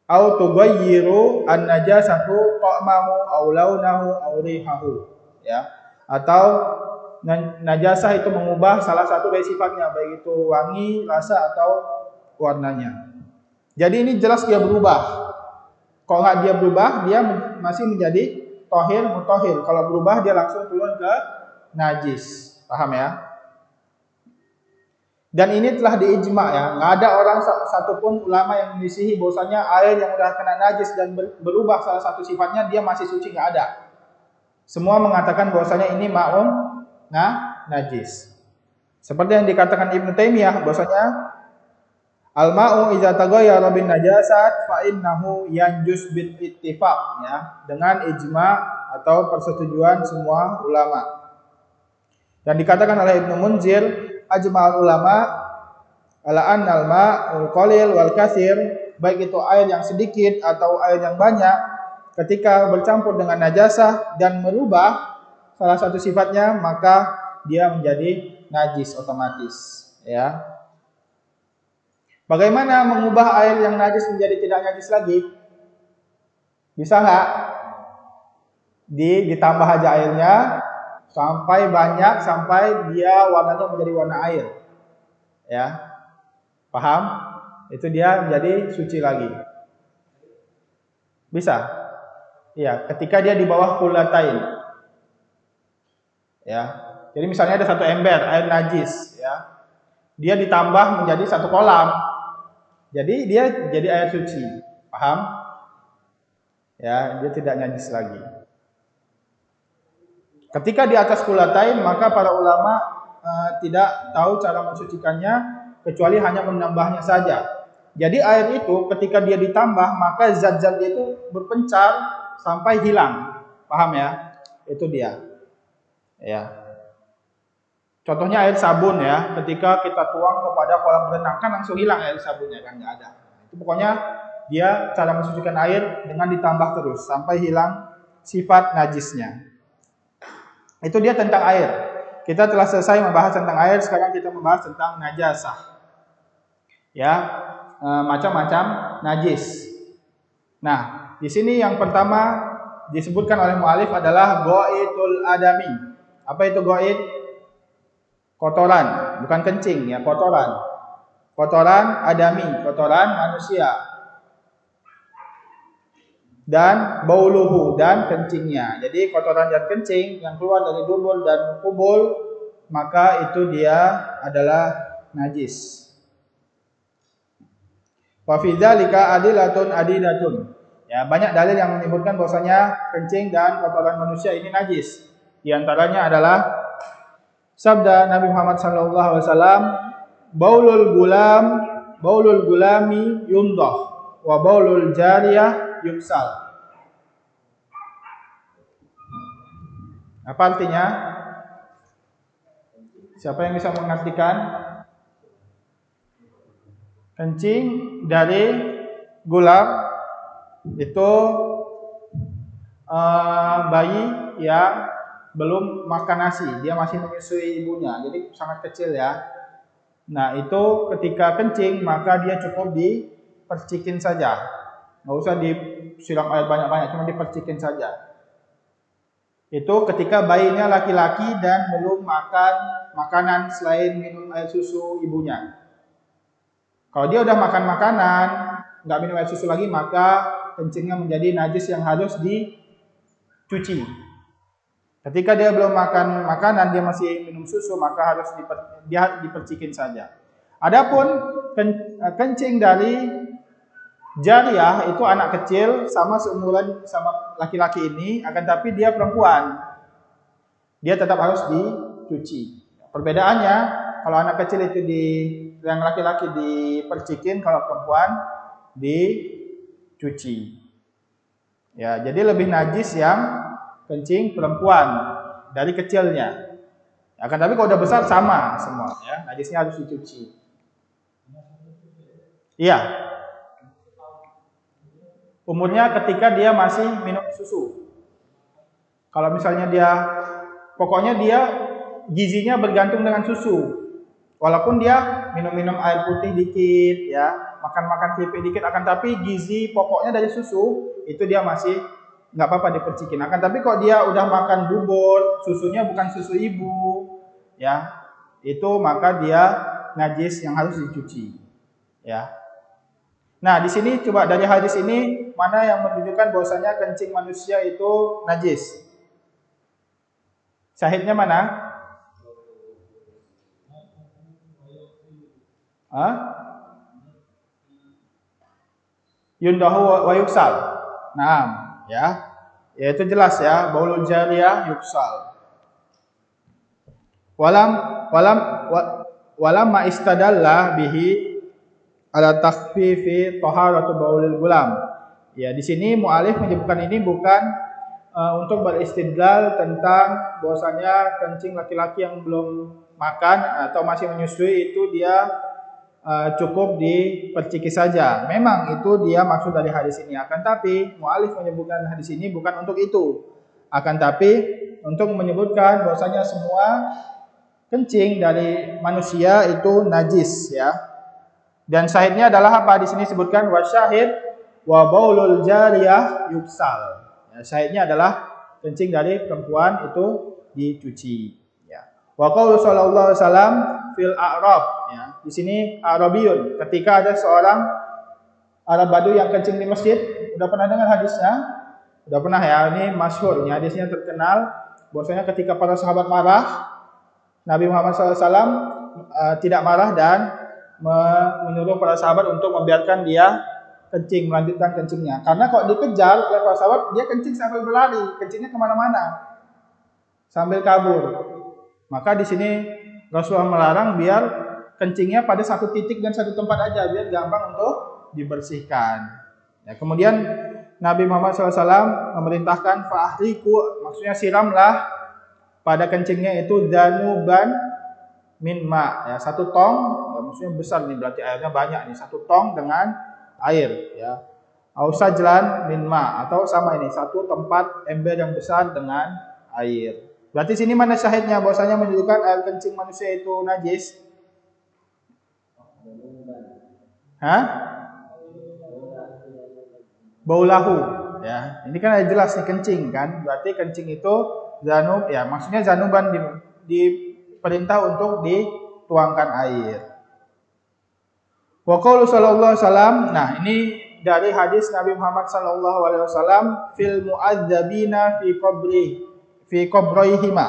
tughayyiru an-najasatu ta'mahu aw launahu aw rihahu. Ya. Atau najasah itu mengubah salah satu dari sifatnya, baik itu wangi, rasa atau warnanya. Jadi ini jelas dia berubah. Kalau nggak dia berubah, dia masih menjadi tohir, mutohir. Kalau berubah, dia langsung turun ke najis. Paham ya? Dan ini telah diijma ya. Nggak ada orang satupun ulama yang menyisihi bahwasanya air yang udah kena najis dan berubah salah satu sifatnya, dia masih suci, nggak ada. Semua mengatakan bahwasanya ini ma'un najis. Seperti yang dikatakan Ibnu Taimiyah bahwasanya al-ma'u idza taghayyara bin najasat fa innahu yanjus bil ittifaq ya, dengan ijma atau persetujuan semua ulama. Dan dikatakan oleh Ibnu Munzir, ajma'ul ulama ala annal ma'ul qalil wal katsir, baik itu air yang sedikit atau air yang banyak, ketika bercampur dengan najasah dan merubah salah satu sifatnya, maka dia menjadi najis otomatis ya. Bagaimana mengubah air yang najis menjadi tidak najis lagi? Bisa nggak? Ditambah aja airnya sampai banyak, sampai dia warnanya menjadi warna air. Ya, paham? Itu dia menjadi suci lagi. Bisa? Iya, ketika dia di bawah kullatain. Ya, jadi misalnya ada satu ember air najis, ya, dia ditambah menjadi satu kolam. Jadi dia jadi air suci, paham? Ya, dia tidak najis lagi. Ketika di atas kulatain, maka para ulama tidak tahu cara mensucikannya kecuali hanya menambahnya saja. Jadi air itu ketika dia ditambah, maka zat-zat itu berpencar sampai hilang, paham ya? Itu dia. Ya. Contohnya air sabun ya, ketika kita tuang kepada kolam renang kan langsung hilang air sabunnya kan, nggak ada. Itu pokoknya dia cara mensucikan air dengan ditambah terus sampai hilang sifat najisnya. Itu dia tentang air. Kita telah selesai membahas tentang air, sekarang kita membahas tentang najasah. Ya, macam-macam najis. Nah, di sini yang pertama disebutkan oleh mu'alif adalah go'itul adami. Apa itu go'id? Kotoran, bukan kencing ya, kotoran. Kotoran adami, kotoran manusia. Dan bauluhu, dan kencingnya. Jadi kotoran dan kencing yang keluar dari dubur dan kubul, maka itu dia adalah najis. Wa fi dzalika adilatun adidatun. Ya, banyak dalil yang menyebutkan bahwasanya kencing dan kotoran manusia ini najis. Di antaranya adalah sabda Nabi Muhammad SAW, baulul gulami yundah wa baulul jariyah yuksal. Apa artinya? Siapa yang bisa mengartikan? Kencing dari gulam itu bayi yang belum makan nasi, dia masih menyusui ibunya, jadi sangat kecil ya. Nah itu ketika kencing maka dia cukup dipercikin saja, nggak usah disiram air banyak-banyak, cuma dipercikin saja. Itu ketika bayinya laki-laki dan belum makan makanan selain minum air susu ibunya. Kalau dia udah makan makanan, nggak minum air susu lagi, maka kencingnya menjadi najis yang harus dicuci. Ketika dia belum makan makanan, dia masih minum susu, maka harus dia dipercikin saja. Adapun kencing dari jariyah itu anak kecil sama seumuran sama laki-laki ini, akan tapi dia perempuan, dia tetap harus dicuci. Perbedaannya, kalau anak kecil itu yang laki-laki dipercikin, kalau perempuan dicuci. Ya, jadi lebih najis yang kencing perempuan dari kecilnya. Akan tapi kalau udah besar sama semua ya, najisnya harus dicuci. Iya. Umurnya ketika dia masih minum susu. Kalau misalnya pokoknya dia gizinya bergantung dengan susu. Walaupun dia minum-minum air putih dikit ya, makan-makan keripik dikit, akan tapi gizi pokoknya dari susu itu dia masih nggak apa-apa dipercikin. Akan tapi kalau dia udah makan bubur, susunya bukan susu ibu, ya, itu maka dia najis yang harus dicuci, ya. Nah, di sini coba dari hadis ini mana yang menunjukkan bahwasanya kencing manusia itu najis? Syahidnya mana? Yundahu wa yuksal. Naam, ya. Ya itu jelas ya, baulul jariyah yuksal. Walam ma istadalla bihi ala takhfifi taharatu baulil gulam. Ya, di sini mu'alif menyebutkan ini bukan untuk beristidlal tentang bahwasanya kencing laki-laki yang belum makan atau masih menyusui itu dia cukup diperciki saja. Memang itu dia maksud dari hadis ini. Akan tapi mu'alif menyebutkan hadis ini bukan untuk itu. Akan tapi untuk menyebutkan bahwasanya semua kencing dari manusia itu najis ya. Dan syahidnya adalah apa? Di sini disebutkan wasyahid wa baulul jariyah yuksal. Ya, syahidnya adalah kencing dari perempuan itu dicuci. Ya. Wa qaulu sallallahu alaihi wasallam fil a'rab. Ya. Di sini Arabiyun. Ketika ada seorang Arab Badu yang kencing di masjid, udah pernah dengar hadisnya? Udah pernah ya? Ini masyhur. Ini hadisnya terkenal. Bahwasanya ketika para sahabat marah, Nabi Muhammad SAW tidak marah dan menyuruh para sahabat untuk membiarkan dia kencing, melanjutkan kencingnya. Karena kalau dikejar oleh para sahabat, dia kencing sambil berlari, kencingnya kemana-mana, sambil kabur. Maka di sini Rasulullah melarang biar kencingnya pada satu titik dan satu tempat aja, biar gampang untuk dibersihkan. Ya, kemudian Nabi Muhammad SAW memerintahkan fa'ahriku, maksudnya siramlah pada kencingnya itu danuban min ma, ya, satu tong, ya, maksudnya besar nih, berarti airnya banyak nih, satu tong dengan air ya. Ausajlan min ma, atau sama ini, satu tempat ember yang besar dengan air. Berarti sini mana syahidnya bahwasanya menunjukkan air kencing manusia itu najis? Baulahu ya. Ini kan jelas nih kencing kan. Berarti kencing itu zanub ya, maksudnya zanuban diperintah untuk dituangkan air. Wa qaulu sallallahu alaihi wasallam. Nah, ini dari hadis Nabi Muhammad sallallahu alaihi wasallam fil mu'adzabina fi qabrihima.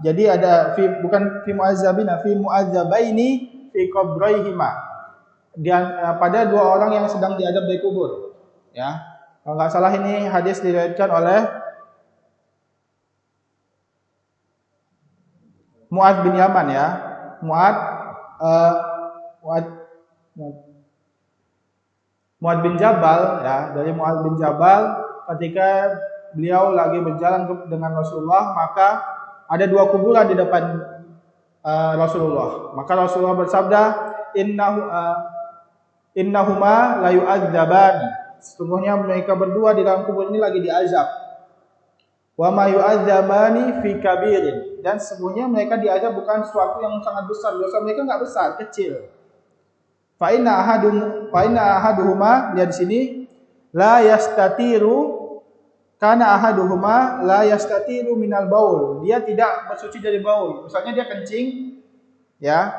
Jadi ada bukan fi mu'adzabina, fi mu'adzabaini fi qabrihima. Pada dua orang yang sedang diadab di kubur. Ya. Kalau enggak salah ini hadis diriwayatkan oleh Mu'adz bin Yaman ya. Mu'adz bin Jabal ya, dari Mu'adz bin Jabal ketika beliau lagi berjalan dengan Rasulullah, maka ada dua kuburan di depan Rasulullah. Maka Rasulullah bersabda, innahuma la yu'adzabani. Sesungguhnya mereka berdua di dalam kubur ini lagi diazab. Wa ma yu'adzabani fi kabirin, dan sesungguhnya mereka diazab bukan sesuatu yang sangat besar, dosa mereka enggak besar, kecil. Fa inna ahaduhuma, lihat di sini, la yastatiru, karena ahaduhuma la yastatiru minal baul, dia tidak bersuci dari baul. Misalnya dia kencing, ya,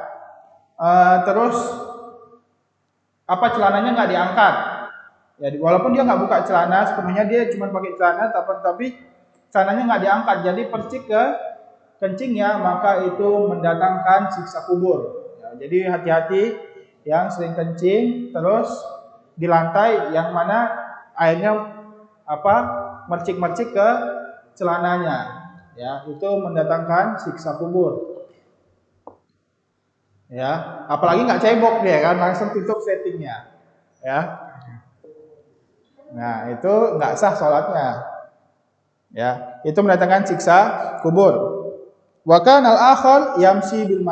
terus celananya nggak diangkat, ya, walaupun dia nggak buka celana sepenuhnya, dia cuma pakai celana, tapi celananya nggak diangkat, jadi percik ke kencingnya, maka itu mendatangkan siksa kubur. Ya, jadi hati-hati yang sering kencing terus di lantai yang mana airnya mercik-mercik ke celananya, ya, itu mendatangkan siksa kubur. Ya, apalagi nggak cebok dia kan, langsung tutup settingnya, ya. Nah, itu nggak sah sholatnya, ya, itu mendatangkan siksa kubur. Wa kana al-akhar yamsi bin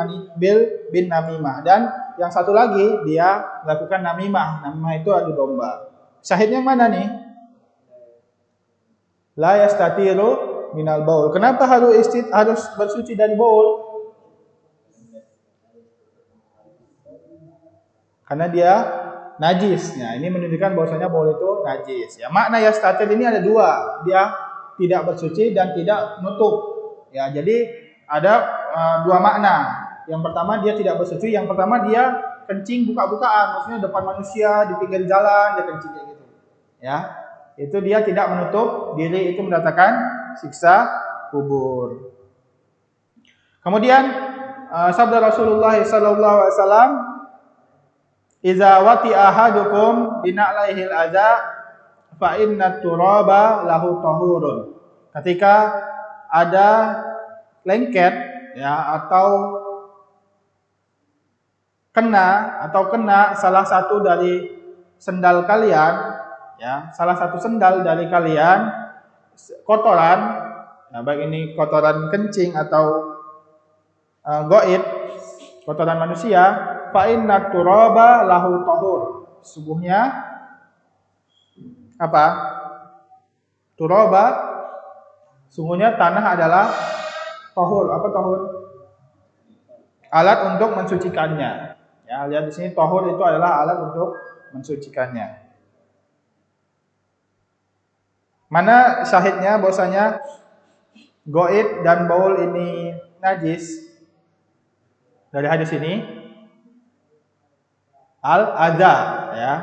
namimah, dan yang satu lagi dia melakukan namimah. Namimah itu adu domba. Syahidnya mana nih? La yastatiru minal baul. Kenapa harus bersuci dari baul? Karena dia najis. Nah, ini menunjukkan bahwasanya baul itu najis. Ya, makna yastatir ini ada dua. Dia tidak bersuci dan tidak menutup. Ya, jadi ada dua makna. Yang pertama dia tidak bersuci, yang pertama dia kencing buka-bukaan, maksudnya depan manusia, di pinggir jalan dia kencing kayak gitu. Ya. Itu dia tidak menutup diri, itu mendatangkan siksa kubur. Kemudian sabda Rasulullah sallallahu alaihi wasallam, "Idza wati ahadukum bina'laihil adza fa inna turaba lahu tahurun." Ketika ada lengket, ya, atau kena salah satu dari sendal kalian, ya, salah satu sendal dari kalian kotoran, nah, baik ini kotoran kencing atau goib, kotoran manusia, fa inna turaba lahu tahur. Sesungguhnya apa? Turaba, sungguhnya tanah adalah tahur. Apa tahur? Alat untuk mensucikannya. Ya, lihat di sini, tahur itu adalah alat untuk mensucikannya. Mana syahidnya bahwasanya goib dan baul ini najis? Dari hadis ini, al-adza, ya,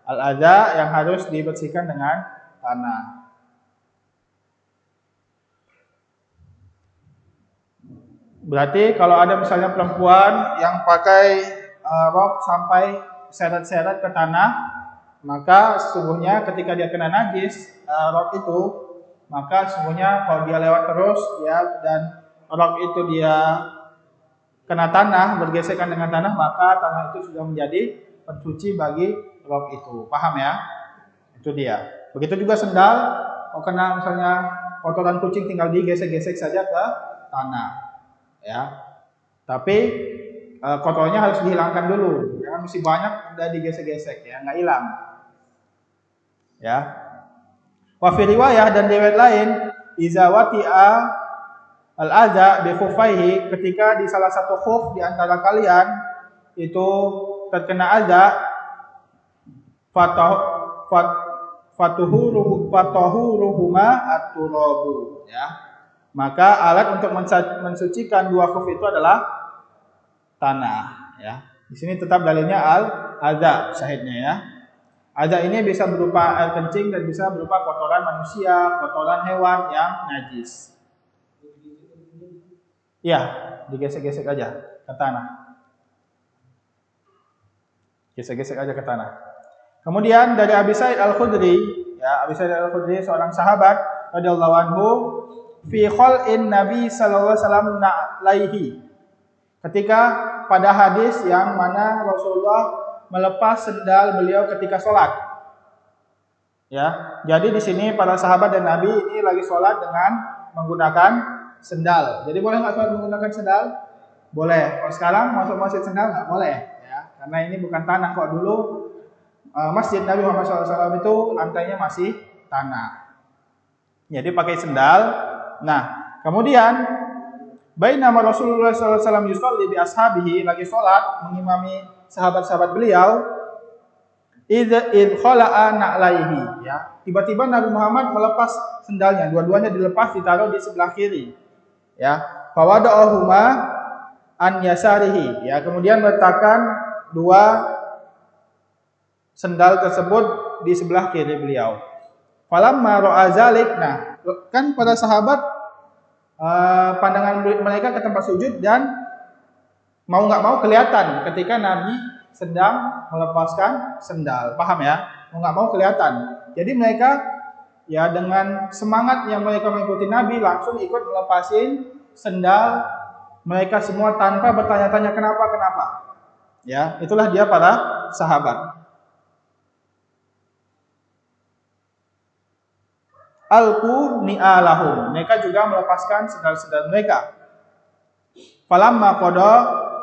al-adza yang harus dibersihkan dengan tanah. Berarti kalau ada misalnya perempuan yang pakai rok sampai seret-seret ke tanah, maka sesungguhnya ketika dia kena najis rok itu, maka sesungguhnya kalau dia lewat terus, ya, dan rok itu dia kena tanah, bergesekan dengan tanah, maka tanah itu sudah menjadi pensuci bagi rok itu. Paham ya? Itu dia. Begitu juga sendal, kalau kena misalnya kotoran kucing, tinggal digesek-gesek saja ke tanah, ya. Tapi kotornya harus dihilangkan dulu. Jangan mesti banyak udah digesek-gesek, ya, nggak hilang. Ya. Wa fi riwayah, dan riwayat lain, iza wati'a al-adza bi khuffaihi, ketika di salah satu khuf di antara kalian itu terkena adza, fatuhuruhuma at-turabu, ya. Maka alat untuk mensucikan dua khuf itu adalah tanah, ya. Di sini tetap dalilnya al-adza, syahidnya, ya. Adza ini bisa berupa air kencing dan bisa berupa kotoran manusia, kotoran hewan yang najis. Ya, digesek-gesek aja ke tanah. Gesek-gesek aja ke tanah. Kemudian dari Abi Sa'id Al-Khudri, ya, Abi Sa'id Al-Khudri seorang sahabat radhiyallahu anhu, fi khal'in Nabi sallallahu alaihi wasallam na'laihi. Ketika pada hadis yang mana Rasulullah melepas sendal beliau ketika sholat. Ya, jadi di sini para sahabat dan Nabi ini lagi sholat dengan menggunakan sendal. Jadi boleh nggak sholat menggunakan sendal? Boleh. Kalau sekarang masuk masjid sendal nggak boleh, ya, karena ini bukan tanah. Kok dulu masjid Nabi Muhammad SAW itu lantainya masih tanah. Jadi pakai sendal, Nah, kemudian bainama Rasulullah SAW yusolli bi ashabihi, lagi sholat mengimami sahabat-sahabat beliau, id khala'a na'laihi, ya. Tiba-tiba Nabi Muhammad melepas sendalnya, dua-duanya dilepas, ditaruh di sebelah kiri, ya. Fawada'ahuma an yasarihi, ya. Kemudian meletakkan dua sendal tersebut di sebelah kiri beliau. Falamma ra'a zalik, nah, kan para sahabat pandangan mereka ke tempat sujud dan mau nggak mau kelihatan ketika Nabi sedang melepaskan sendal, paham ya? Mau nggak mau kelihatan. Jadi mereka ya dengan semangat yang mereka mengikuti Nabi langsung ikut melepasin sendal mereka semua tanpa bertanya-tanya kenapa. Ya, itulah dia para sahabat. Alqu ni'alahum, mereka juga melepaskan sendal-sendal mereka. Falamma qada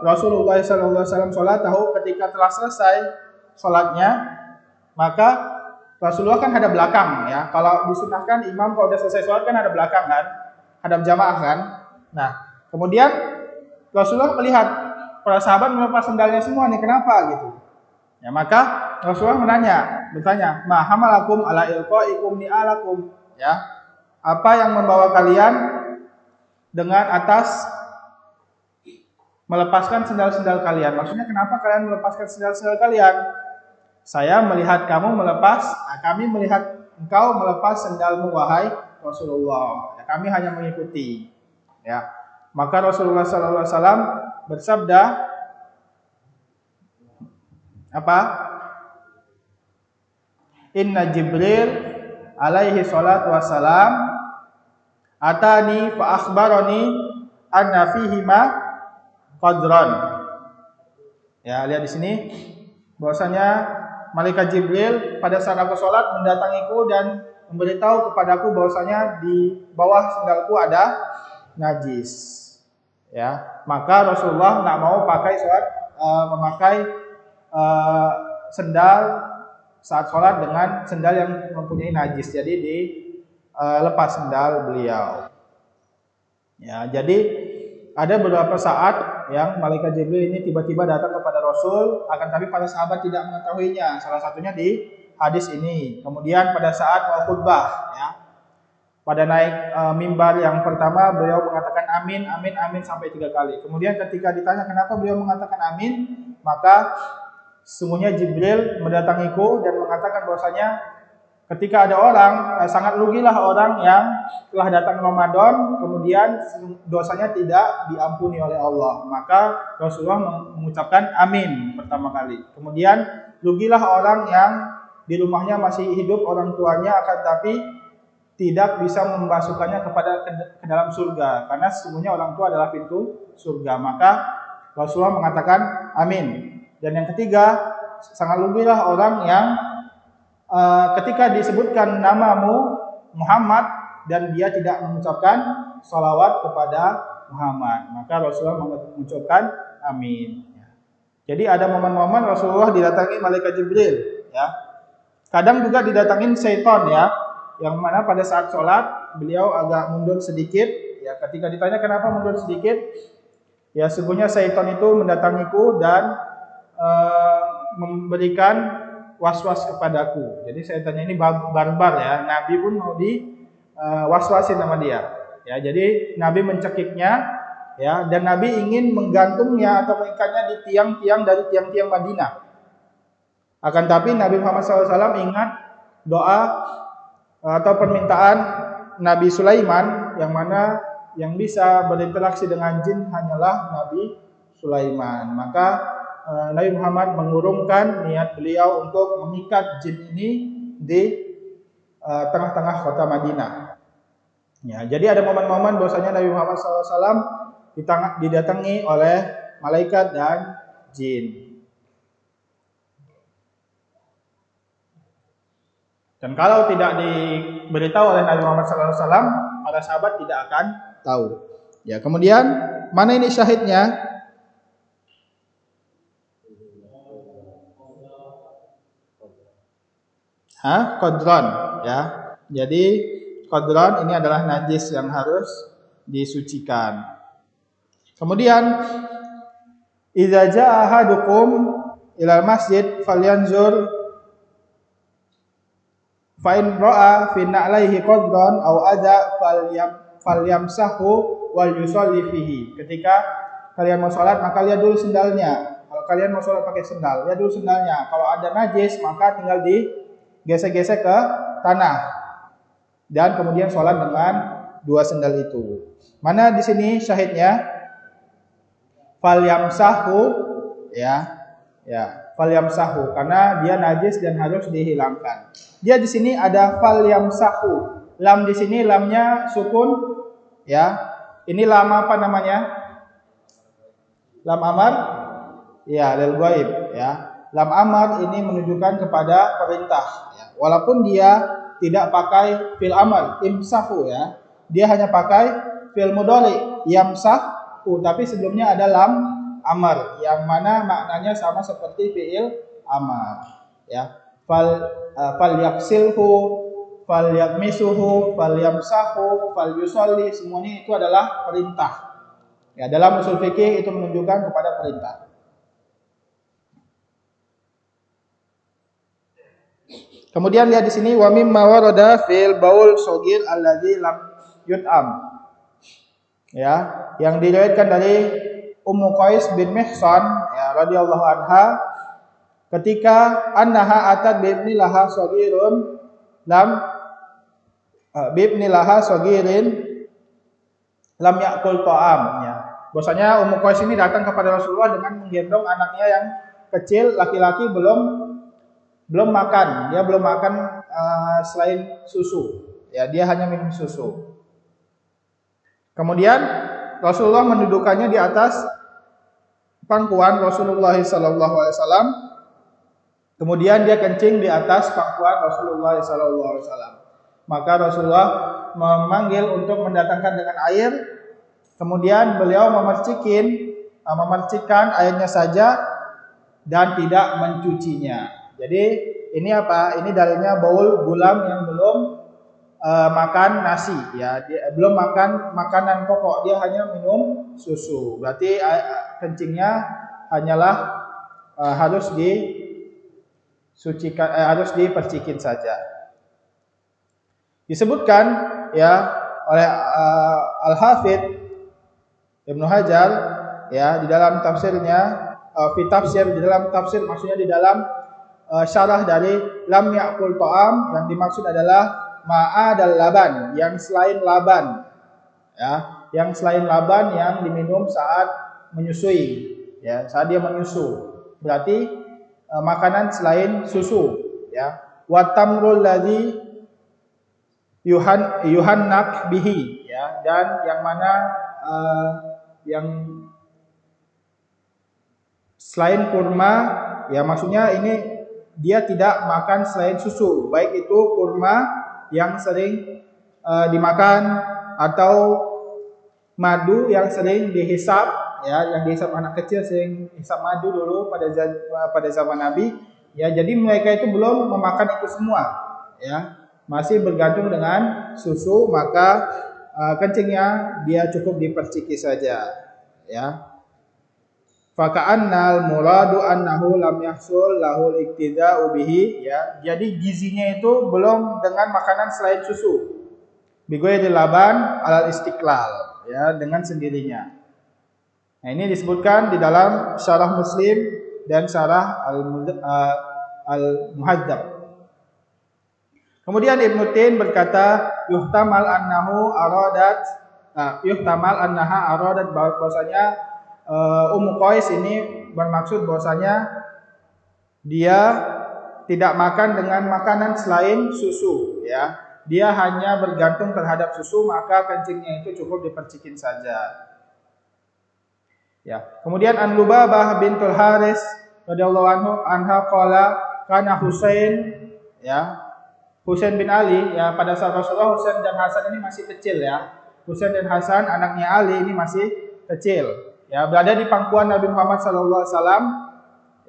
Rasulullah sallallahu alaihi wasallam salatahu, ketika telah selesai salatnya, maka Rasulullah kan hadap belakang, ya. Kalau disunahkan imam kalau sudah selesai salat kan hadap belakang kan, hadap jamaah kan. Nah, kemudian Rasulullah melihat para sahabat melepas sendalnya semua nih, kenapa gitu. Ya, maka Rasulullah bertanya, "Ma hamalakum ala ilqaikum ni'alakum?" Ya. Apa yang membawa kalian dengan atas melepaskan sendal-sendal kalian? Maksudnya kenapa kalian melepaskan sendal-sendal kalian? Saya melihat kamu melepas, kami melihat engkau melepas sendalmu wahai Rasulullah. Ya, kami hanya mengikuti. Ya. Maka Rasulullah sallallahu alaihi wasallam bersabda apa? Inna Jibril alaihi salatu wassalam atani fa akhbarani anna fihima qadran. Ya, lihat di sini bahwasanya malaikat Jibril pada saat aku sholat mendatangiku dan memberitahu kepadaku bahwasanya di bawah sendalku ada najis. Ya, maka Rasulullah nggak mau memakai sendal saat sholat dengan sendal yang mempunyai najis, jadi dilepas sendal beliau. Ya, jadi ada beberapa saat yang malaikat Jibril ini tiba-tiba datang kepada Rasul, akan tapi para sahabat tidak mengetahuinya. Salah satunya di hadis ini. Kemudian pada saat mau khutbah, ya, pada naik mimbar yang pertama beliau mengatakan amin, amin, amin sampai 3 kali. Kemudian ketika ditanya kenapa beliau mengatakan amin, maka sesungguhnya Jibril mendatangiku dan mengatakan bahwasanya ketika ada orang, sangat rugilah orang yang telah datang Ramadan kemudian dosanya tidak diampuni oleh Allah. Maka Rasulullah mengucapkan amin pertama kali. Kemudian rugilah orang yang di rumahnya masih hidup orang tuanya akan tapi tidak bisa memasukkannya ke dalam surga, karena sesungguhnya orang tua adalah pintu surga. Maka Rasulullah mengatakan amin. Dan yang ketiga, sangat rugilah orang yang ketika disebutkan namamu Muhammad dan dia tidak mengucapkan salawat kepada Muhammad, maka Rasulullah mengucapkan amin. Jadi ada momen-momen Rasulullah didatangi malaikat Jibril, ya. Kadang juga didatangin syaitan, ya, yang mana pada saat sholat beliau agak mundur sedikit, ya. Ketika ditanya kenapa mundur sedikit, ya sesungguhnya syaitan itu mendatangiku dan memberikan was-was kepadaku. Jadi syaitannya ini barbar, ya. Nabi pun mau was-wasin sama dia. Ya, jadi Nabi mencekiknya, ya, dan Nabi ingin menggantungnya atau mengikatnya di tiang-tiang dari tiang-tiang Madinah. Akan tapi Nabi Muhammad SAW ingat doa atau permintaan Nabi Sulaiman, yang mana yang bisa berinteraksi dengan jin hanyalah Nabi Sulaiman. Maka Nabi Muhammad mengurungkan niat beliau untuk mengikat jin ini di tengah-tengah kota Madinah. Ya, jadi ada momen-momen bahwasanya Nabi Muhammad SAW didatangi oleh malaikat dan jin. Dan kalau tidak diberitahu oleh Nabi Muhammad SAW, para sahabat tidak akan tahu. Ya, kemudian mana ini syahidnya? Qadran, ya. Jadi qadran, ini adalah najis yang harus disucikan. Kemudian idza jaa ahadukum ilal masjid falyanzur fa in ra'a fi na'laihi qadran aw adza falyamsahu wal yusalli fihi. Ketika kalian mau salat maka lihat dulu sendalnya. Kalau kalian mau salat pakai sendal, lihat dulu sendalnya. Kalau ada najis maka tinggal digesek-gesek ke tanah. Dan kemudian salat dengan dua sendal itu. Mana di sini syahidnya? Falyamsahu, ya. Falyamsahu, karena dia najis dan harus dihilangkan. Dia di sini ada falyamsahu. Lam di sini lamnya sukun, ya. Ini lam apa namanya? Lam amar, ya, lil ghaib, ya. Lam amar ini menunjukkan kepada perintah, ya. Walaupun dia tidak pakai fil amar, imsahu, ya. Dia hanya pakai fil mudhari, yamsahu, tapi sebelumnya ada lam amar yang mana maknanya sama seperti fiil amar, ya. Fal yaksilhu, fal yakmisuhu, fal yamsahu, fal yusolli, semuanya itu adalah perintah. Ya, dalam usul fikih itu menunjukkan kepada perintah. Kemudian lihat di sini wa mimma warada fil baul shogir alladzi lam yut'am. Ya, yang diriwayatkan dari Ummu Qais bin Mihsan, ya, radhiyallahu anha, ketika annaha atat bibni laha shogirun lam yakul ta'am, ya. Bahwasanya Ummu Qais ini datang kepada Rasulullah dengan menggendong anaknya yang kecil laki-laki belum makan. Dia belum makan selain susu. Ya, dia hanya minum susu. Kemudian Rasulullah mendudukannya di atas pangkuan Rasulullah sallallahu alaihi wasallam. Kemudian dia kencing di atas pangkuan Rasulullah sallallahu alaihi wasallam. Maka Rasulullah memanggil untuk mendatangkan dengan air. Kemudian beliau memercikkan airnya saja dan tidak mencucinya. Jadi ini apa? Ini dalilnya baul gulam yang belum makan nasi, ya. Dia belum makan makanan pokok, dia hanya minum susu. Berarti kencingnya hanyalah harus disucikan, harus dipercikin saja. Disebutkan, ya, oleh Al-Hafidz Ibnu Hajar, ya, di dalam tafsirnya, di dalam tafsir maksudnya di dalam syarah dari lam yakul ta'am, yang dimaksud adalah ma'adal laban, yang selain laban, ya, yang selain laban yang diminum saat menyusui, ya, saat dia menyusu. Berarti makanan selain susu, ya. Wa tamrul ladzi yuhannak bihi, ya, dan yang mana yang selain kurma, ya, maksudnya ini dia tidak makan selain susu, baik itu kurma yang sering dimakan atau madu yang sering dihisap, ya, yang dihisap anak kecil, sering hisap madu dulu pada zaman Nabi, ya. Jadi mereka itu belum memakan itu semua, ya, masih bergantung dengan susu, maka kencingnya dia cukup diperciki saja, ya. Faka'annal muradu annahu lam yahsul lahul iktida'u bihi, ya. Jadi gizinya itu belum dengan makanan selain susu. Bighairi laban alal istiqlal, ya, dengan sendirinya. Nah, ini disebutkan di dalam syarah Muslim dan syarah Al-Muhadzab. Kemudian Ibnu Tin berkata, yuhtamal annaha aradat bahwasanya Ummu Qais ini bermaksud bahwasanya dia tidak makan dengan makanan selain susu, ya. Dia hanya bergantung terhadap susu, maka kencingnya itu cukup dipercikin saja. Ya. Kemudian An Lubabah bintul Haris radhiyallahu anha qala kana Husain, ya. Husain bin Ali, ya, pada saat Rasulullah, Husain dan Hasan ini masih kecil, ya. Husain dan Hasan anaknya Ali ini masih kecil, ya, berada di pangkuan Nabi Muhammad SAW,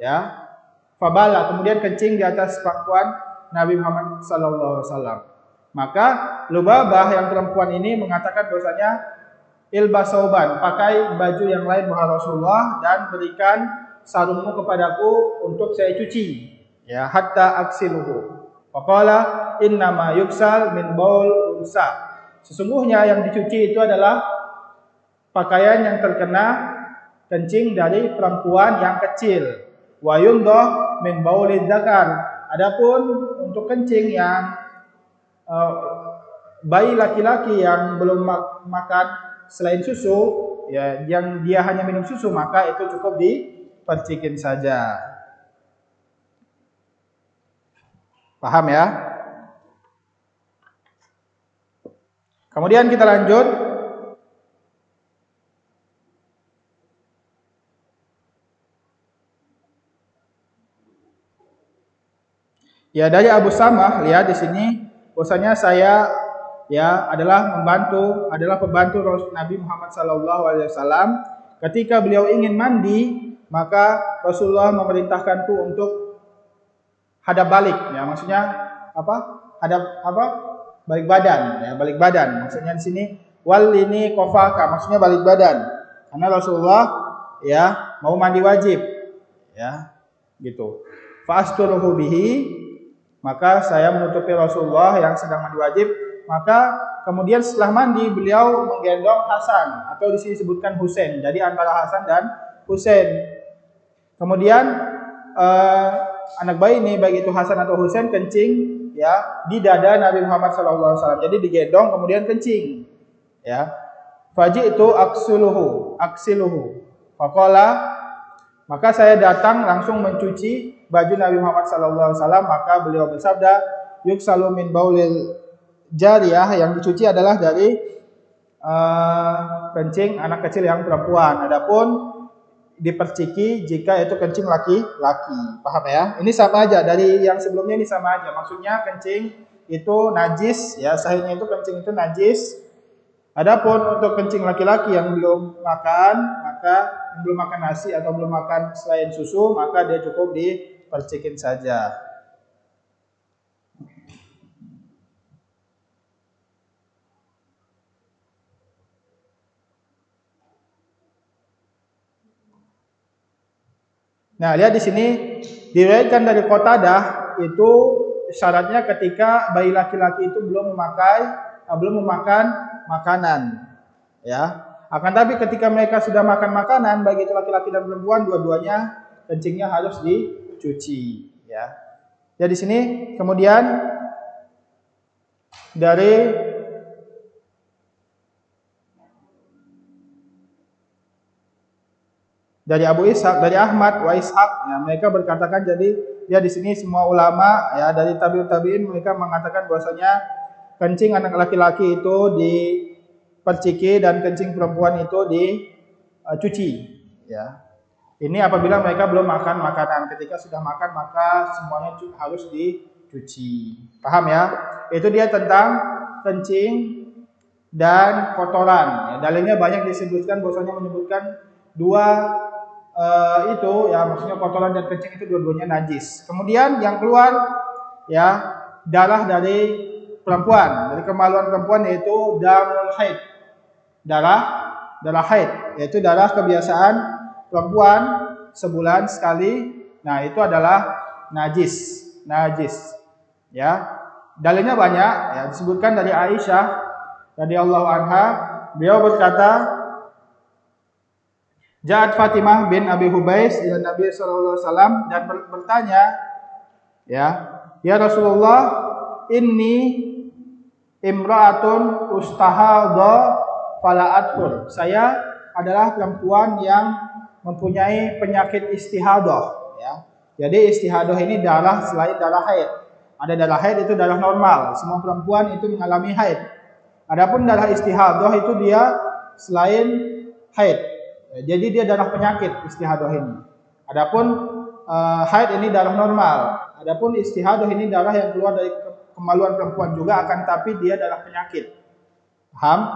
ya. Fabala, kemudian kencing di atas pangkuan Nabi Muhammad SAW. Maka Lubabah yang perempuan ini mengatakan bahwasanya ilbas sauban, pakai baju yang lain wahai Rasulullah dan berikan sarungmu kepadaku untuk saya cuci, ya, hatta aksiluhu. Faqala innama yuksal min baul unsa. Sesungguhnya yang dicuci itu adalah pakaian yang terkena kencing dari perempuan yang kecil. Wa yundah min baulid zakar. Adapun untuk kencing yang bayi laki-laki yang belum makan selain susu, ya, yang dia hanya minum susu, maka itu cukup dipercikin saja. Paham ya? Kemudian kita lanjut. Ya, dari Abu Samah, lihat di sini bahwasanya saya adalah pembantu Nabi Muhammad SAW. Ketika beliau ingin mandi, maka Rasulullah memerintahkanku untuk hadap balik, ya, maksudnya balik badan, ya, balik badan. Maksudnya di sini wal ini kofaka, maksudnya balik badan. Karena Rasulullah ya mau mandi wajib, ya, gitu. Fa'asturuhu bihi, maka saya menutupi Rasulullah yang sedang mandi wajib. Maka kemudian setelah mandi beliau menggendong Hasan, atau di sini disebutkan Husain. Jadi antara Hasan dan Husain. Kemudian anak bayi ini, baik itu Hasan atau Husain, kencing, ya, di dada Nabi Muhammad SAW. Jadi digendong kemudian kencing, ya. Faji itu aksiluhu. Faqala, maka saya datang langsung mencuci baju Nabi Muhammad SAW. Maka beliau bersabda, yuksalu min baulil jariyah, yang dicuci adalah dari kencing anak kecil yang perempuan. Adapun diperciki jika itu kencing laki-laki. Paham ya? Ini sama aja dari yang sebelumnya, ini sama aja. Maksudnya kencing itu najis, ya, sahihnya itu kencing itu najis. Adapun untuk kencing laki-laki yang belum makan, nasi atau belum makan selain susu, maka dia cukup dipercikin saja. Nah, lihat di sini diriwayatkan dari Qatadah, itu syaratnya ketika bayi laki-laki itu belum memakan makanan, ya. Akan tapi ketika mereka sudah makan makanan, baik itu laki-laki dan perempuan, dua-duanya kencingnya harus dicuci, ya. Jadi di sini kemudian dari Abu Ishaq, dari Ahmad wa Ishaq, ya, mereka berkatakan, jadi ya di sini semua ulama, ya, dari tabi'in mereka mengatakan bahwasanya kencing anak laki-laki itu diperciki dan kencing perempuan itu dicuci, ya. Ini apabila mereka belum makan makanan. Ketika sudah makan maka semuanya harus dicuci. Paham ya? Itu dia tentang kencing dan kotoran. Ya, dalilnya banyak disebutkan, bahwasanya menyebutkan dua itu, ya, maksudnya kotoran dan kencing itu dua-duanya najis. Kemudian yang keluar, ya, darah dari perempuan, dari kemaluan perempuan, yaitu damul haid, darah haid, yaitu darah kebiasaan perempuan sebulan sekali. Nah, itu adalah najis, ya. Dalilnya banyak, ya, disebutkan dari Aisyah radhiyallahu anha, beliau berkata, Ja'at Fatimah bin Abi Hubais ila Nabi sallallahu alaihi wasallam, dan bertanya, ya Rasulullah, inni imra'atun ustahadha fala adkhul. Saya adalah perempuan yang mempunyai penyakit istihadah, ya. Jadi istihadah ini darah selain darah haid. Ada darah haid, itu darah normal. Semua perempuan itu mengalami haid. Adapun darah istihadah itu dia selain haid. Jadi dia darah penyakit istihadah ini. Adapun haid ini darah normal. Adapun istihadah ini darah yang keluar dari kemaluan perempuan juga, akan tapi dia darah penyakit. Paham?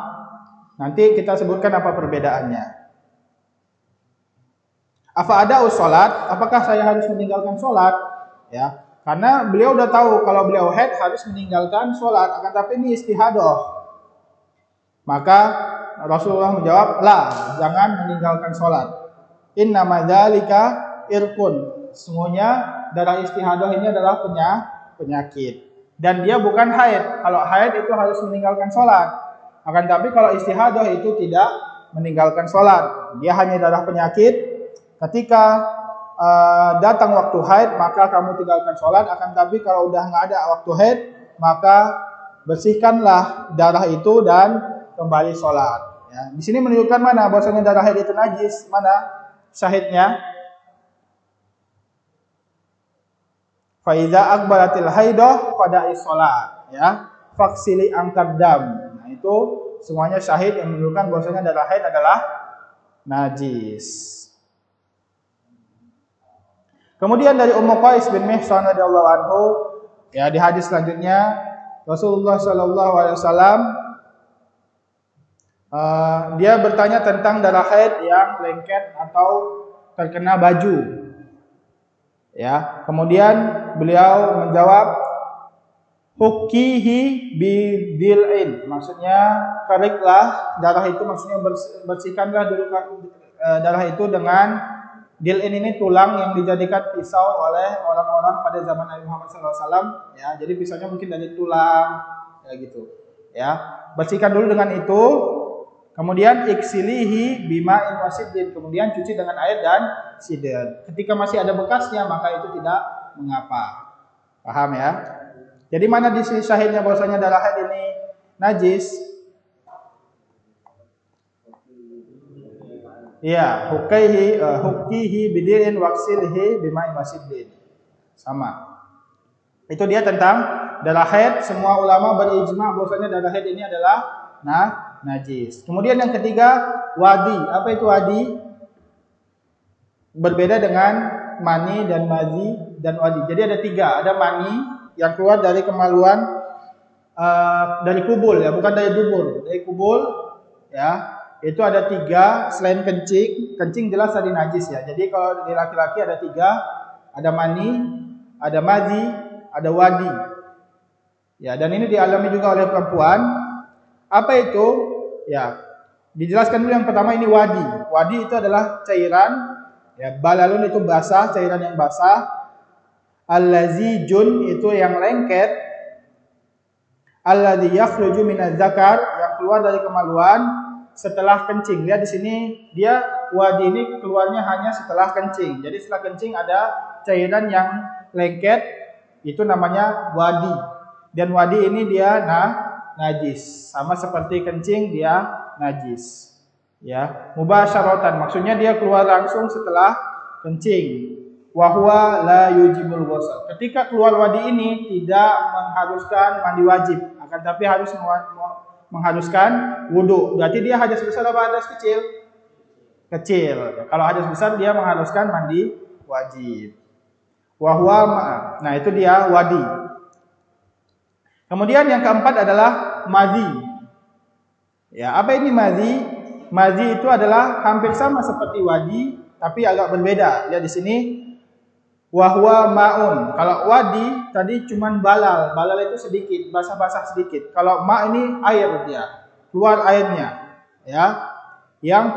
Nanti kita sebutkan apa perbedaannya. Apa ada sholat? Apakah saya harus meninggalkan sholat? Ya, Karena beliau udah tahu kalau beliau haid harus meninggalkan sholat, akan tapi ini istihadah. Maka Rasulullah menjawab, "La, jangan meninggalkan sholat. Inna madzalika irkun." Sesungguhnya darah istihadah ini adalah penyakit. Dan dia bukan haid. Kalau haid itu harus meninggalkan sholat. Akan tapi kalau istihadah itu tidak meninggalkan sholat. Dia hanya darah penyakit. Ketika datang waktu haid, maka kamu tinggalkan sholat. Akan tapi kalau udah nggak ada waktu haid, maka bersihkanlah darah itu dan kembali sholat. Ya. Di sini menunjukkan mana bahwasanya darah haid itu najis. Mana syahidnya? Faiza akbaratil haidah fada'i sholat. Ya, faksili angkat dam. Nah itu semuanya syahid yang menunjukkan bahwasanya darah haid adalah najis. Kemudian dari Ummu Qais bin Mihsan radhiyallahu anhu, ya di hadis selanjutnya Rasulullah sallallahu alaihi wasallam dia bertanya tentang darah haid yang lengket atau terkena baju. Ya, kemudian beliau menjawab hukihi bidil'in, maksudnya keriklah darah itu, maksudnya bersihkanlah dulu darah itu dengan dil'in, ini tulang yang dijadikan pisau oleh orang-orang pada zaman Nabi Muhammad SAW. Ya, jadi pisaunya mungkin dari tulang, ya gitu. Ya, bersihkan dulu dengan itu. Kemudian iksilihi bima'in wasidin, kemudian cuci dengan air dan sidin. Ketika masih ada bekasnya maka itu tidak mengapa. Paham ya? Jadi mana di sini syahidnya bahwasanya darah haid ini najis? Iya, hukihi bidin waksilhi bima'in wasidin. Sama. Itu dia tentang darah haid. Semua ulama berijma bahwasanya darah haid ini adalah najis. Kemudian yang ketiga, wadi. Apa itu wadi? Berbeda dengan mani dan mazi dan wadi. Jadi ada tiga. Ada mani yang keluar dari kemaluan, dari kubul ya, bukan dari dubur, dari kubul ya. Itu ada tiga selain kencing. Kencing jelas tadi najis ya. Jadi kalau di laki-laki ada tiga, ada mani, ada mazi, ada wadi. Ya, dan ini dialami juga oleh perempuan. Apa itu? Ya, dijelaskan dulu yang pertama ini wadi. Wadi itu adalah cairan, ya, balalun itu basah, cairan yang basah. Allazijun itu yang lengket. Alladzi yakhruju minaz zakar, yang keluar dari kemaluan setelah kencing. Lihat di sini dia wadi ini keluarnya hanya setelah kencing. Jadi setelah kencing ada cairan yang lengket, itu namanya wadi. Dan wadi ini dia najis, sama seperti kencing dia najis. Ya, mubasyaratan, maksudnya dia keluar langsung setelah kencing. Wa huwa la yujibul ghusl. Ketika keluar wadi ini tidak mengharuskan mandi wajib, akan tapi harus mengharuskan wudu. Berarti dia hadas besar apa hadas kecil? Kecil. Kalau hadas besar dia mengharuskan mandi wajib. Wa huwa, nah itu dia wadi. Kemudian yang keempat adalah madhi. Ya, apa ini madhi? Madhi itu adalah hampir sama seperti wadi, tapi agak berbeda. Lihat di sini, wahwa maun. Kalau wadi tadi cuman balal itu sedikit, basah-basah sedikit. Kalau ma ini air dia, keluar airnya. Ya, yang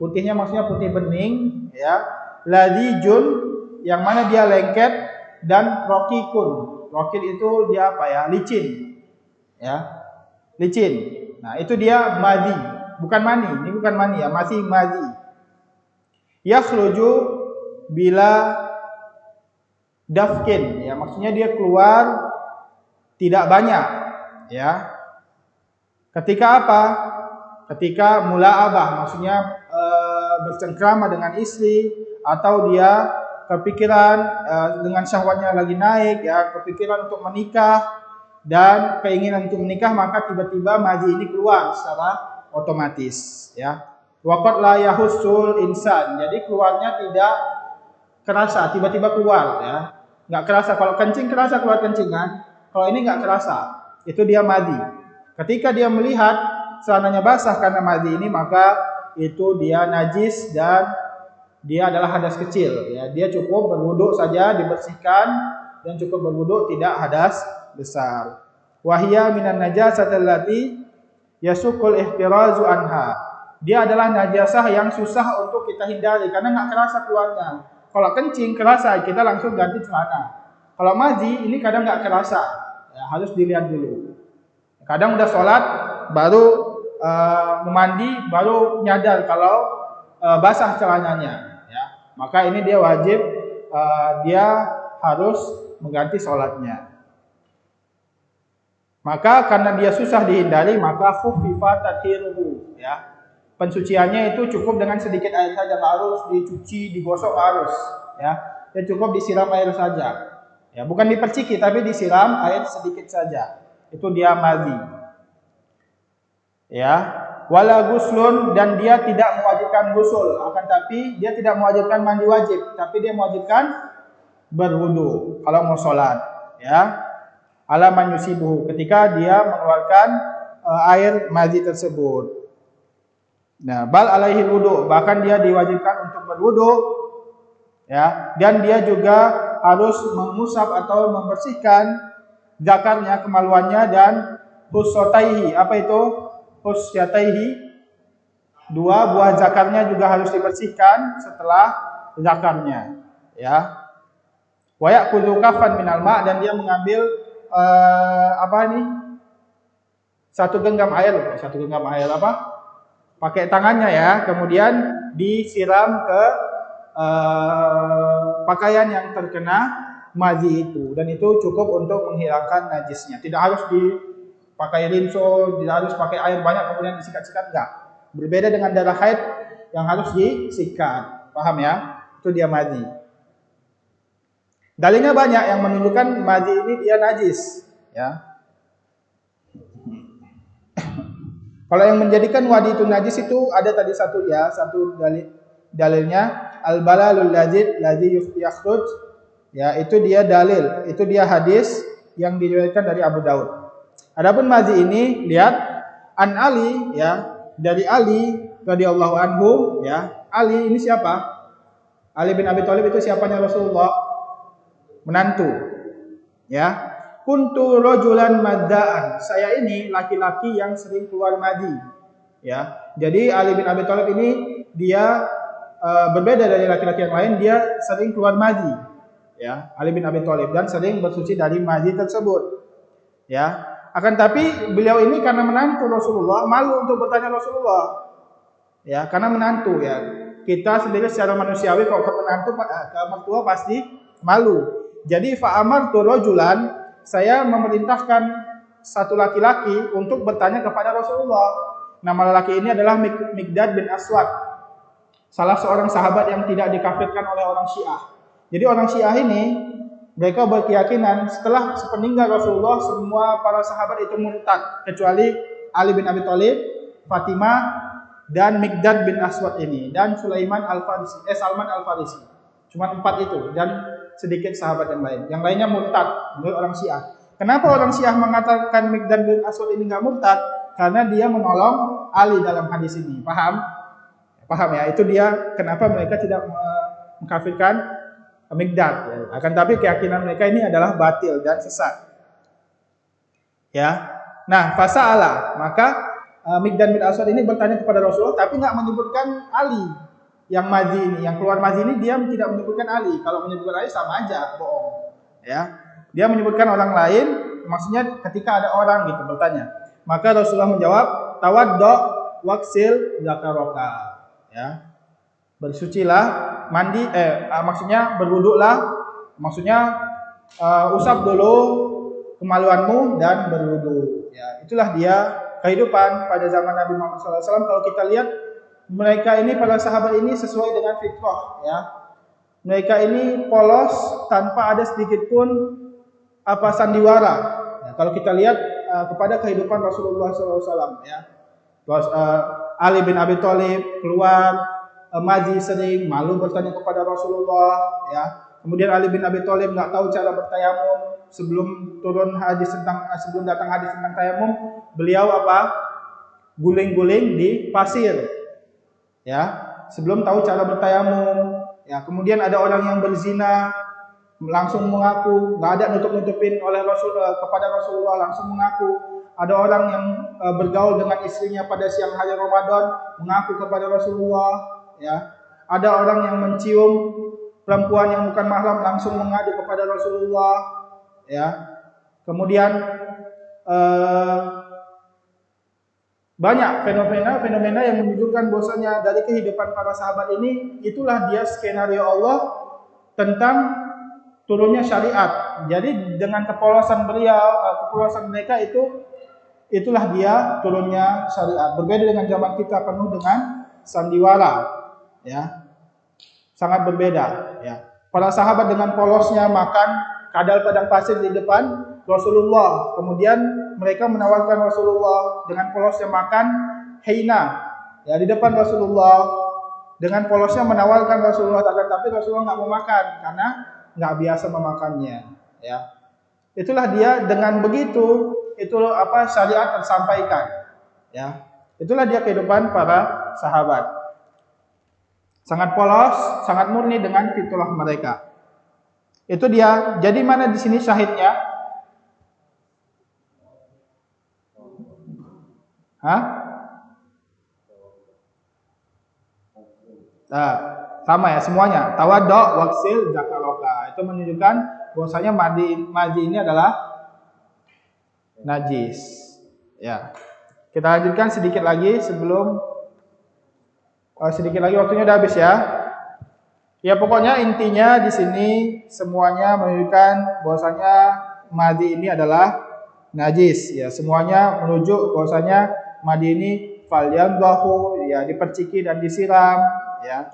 putihnya maksudnya putih bening. Ya, ladijun, yang mana dia lengket, dan rokikun. Rokit itu dia apa ya? Licin. Ya. Licin. Nah, itu dia madhi. Bukan mani. Ini bukan mani ya, masih madhi. Yakhruju bila dafkin. Ya, maksudnya dia keluar tidak banyak, ya. Ketika apa? Ketika mula'abah, maksudnya bercengkrama dengan istri, atau dia kepikiran dengan syahwatnya lagi naik, ya, kepikiran untuk menikah dan keinginan untuk menikah, maka tiba-tiba madhi ini keluar secara otomatis, ya. Waqad la yahussul insan, jadi keluarnya tidak kerasa, tiba-tiba keluar, ya. Nggak kerasa. Kalau kencing kerasa keluar kencingan, kalau ini nggak kerasa, itu dia madhi. Ketika dia melihat celananya basah karena madhi ini, maka itu dia najis dan dia adalah hadas kecil, ya. Dia cukup berwudu saja, dibersihkan dan cukup berwudu, tidak hadas besar. Wahia minan najasatil lati yasukul ihtirazu anha. Dia adalah najasah yang susah untuk kita hindari karena nggak kerasa keluarnya. Kalau kencing kerasa, kita langsung ganti celana. Kalau mazi ini kadang nggak kerasa, ya, harus dilihat dulu. Kadang udah sholat baru mandi baru nyadar kalau basah celananya, ya. Maka ini dia wajib, dia harus mengganti sholatnya. Maka karena dia susah dihindari, maka khuffifa tathiruhu, ya. Pensuciannya itu cukup dengan sedikit air saja, nggak harus dicuci, digosok, harus, ya. Ya cukup disiram air saja, ya. Bukan diperciki, tapi disiram air sedikit saja. Itu dia mazi, ya. Wala guslun, dan dia tidak mewajibkan gusul, akan tapi dia tidak mewajibkan mandi wajib, tapi dia mewajibkan berwudu kalau mau sholat, ya. Ala man yusibuhu, ketika dia mengeluarkan air mazi tersebut. Nah, bal alaihi wudu, bahkan dia diwajibkan untuk berwudu, ya, dan dia juga harus mengusap atau membersihkan zakarnya, kemaluannya, dan husyataihi. Apa itu husyataihi? Dua buah zakarnya juga harus dibersihkan setelah zakarnya, ya. Wa ya'khudhu kafan minal ma', dan dia mengambil satu genggam air apa? Pakai tangannya, ya, kemudian disiram ke pakaian yang terkena mazi itu, dan itu cukup untuk menghilangkan najisnya. Tidak harus dipakai rinso, tidak harus pakai air banyak kemudian disikat-sikat, enggak. Berbeda dengan darah haid yang harus disikat. Paham, ya? Itu dia mazi. Dalilnya banyak yang menunjukkan mazi ini dia najis, ya. Kalau yang menjadikan wadi itu najis itu ada tadi satu dalilnya al-balalul ladzi yakhruj, ya, itu dia dalil, itu dia hadis yang diriwayatkan dari Abu Daud. Adapun mazi ini, lihat, an Ali, ya, dari Ali radhiyallahu anhu, ya. Ali ini siapa? Ali bin Abi Thalib itu siapanya Rasulullah? Menantu, ya. Kuntu rajulan madda'an, saya ini laki-laki yang sering keluar mazi, ya. Jadi Ali bin Abi Thalib ini dia berbeda dari laki-laki yang lain, dia sering keluar mazi, ya, Ali bin Abi Thalib, dan sering bersuci dari mazi tersebut, ya. Akan tapi beliau ini karena menantu Rasulullah malu untuk bertanya Rasulullah, ya, karena menantu, ya. Kita sendiri secara manusiawi kalau ke menantu, ke mertua pasti malu. Jadi fa'amartu rajulan, saya memerintahkan satu laki-laki untuk bertanya kepada Rasulullah. Nama laki ini adalah Miqdad bin Aswad, salah seorang sahabat yang tidak dikafirkan oleh orang Syiah. Jadi orang Syiah ini mereka berkeyakinan setelah sepeninggal Rasulullah semua para sahabat itu murtad kecuali Ali bin Abi Thalib, Fatimah, dan Miqdad bin Aswad ini, dan Salman Al-Farisi. Cuma 4 itu, dan sedikit sahabat yang lain. Yang lainnya murtad menurut orang Syiah. Kenapa orang Syiah mengatakan Miqdad bin Aswad ini enggak murtad? Karena dia menolong Ali dalam hadis ini. Paham? Paham, ya? Itu dia kenapa mereka tidak mengkafirkan Miqdad. Ya. Akan tapi keyakinan mereka ini adalah batil dan sesat. Ya. Nah, fasa'ala, maka Miqdad bin Aswad ini bertanya kepada Rasulullah tapi enggak menyebutkan Ali. Yang mazi ini, yang keluar mazi ini dia tidak menyebutkan Ali. Kalau menyebutkan Ali sama aja bohong, ya. Dia menyebutkan orang lain, maksudnya ketika ada orang gitu bertanya. Maka Rasulullah menjawab, tawaddo waksil zakaraka, ya. Bersucilah, mandi, maksudnya berwuduklah, maksudnya usap dulu kemaluanmu dan berwudu. Ya, itulah dia kehidupan pada zaman Nabi Muhammad SAW. Kalau kita lihat mereka ini, para sahabat ini sesuai dengan fitrah, ya. Mereka ini polos tanpa ada sedikit pun sandiwara. Ya, kalau kita lihat kepada kehidupan Rasulullah SAW, ya. Ali bin Abi Thalib keluar mazi sering, malu bertanya kepada Rasulullah, ya. Kemudian Ali bin Abi Thalib nggak tahu cara bertayamum, sebelum datang hadis tentang tayamum, beliau guling-guling di pasir. Ya, sebelum tahu cara bertayamum, ya. Kemudian ada orang yang berzina, langsung mengaku, nggak ada nutup-nutupin oleh kepada Rasulullah, langsung mengaku. Ada orang yang bergaul dengan istrinya pada siang hari Ramadan, mengaku kepada Rasulullah, ya. Ada orang yang mencium perempuan yang bukan mahram, langsung mengadu kepada Rasulullah, ya. Kemudian banyak fenomena yang menunjukkan bahwasanya dari kehidupan para sahabat ini, itulah dia skenario Allah tentang turunnya syariat. Jadi dengan kepolosan mereka itulah dia turunnya syariat. Berbeda dengan zaman kita penuh dengan sandiwara, ya. Sangat berbeda, ya. Para sahabat dengan polosnya makan kadal padang pasir di depan Rasulullah. Kemudian mereka menawarkan Rasulullah dengan polosnya makan hina, ya, di depan Rasulullah. Dengan polosnya menawarkan Rasulullah, tapi Rasulullah nggak mau makan karena nggak biasa memakannya, ya. Itulah dia, dengan begitu itu syariat tersampaikan, ya. Itulah dia kehidupan para sahabat. Sangat polos, sangat murni dengan fitulah mereka. Itu dia. Jadi mana di sini syahidnya? Hah? Nah, sama ya semuanya. Tawaddo, waksil, zakaloka. Itu menunjukkan bahwasanya madi ini adalah najis. Ya. Kita lanjutkan sedikit lagi sedikit lagi waktunya udah habis ya. Ya pokoknya intinya di sini semuanya menunjukkan bahwasanya madi ini adalah najis, ya. Semuanya menuju bahwasanya madi ini falyamdahu, ya, diperciki dan disiram, ya.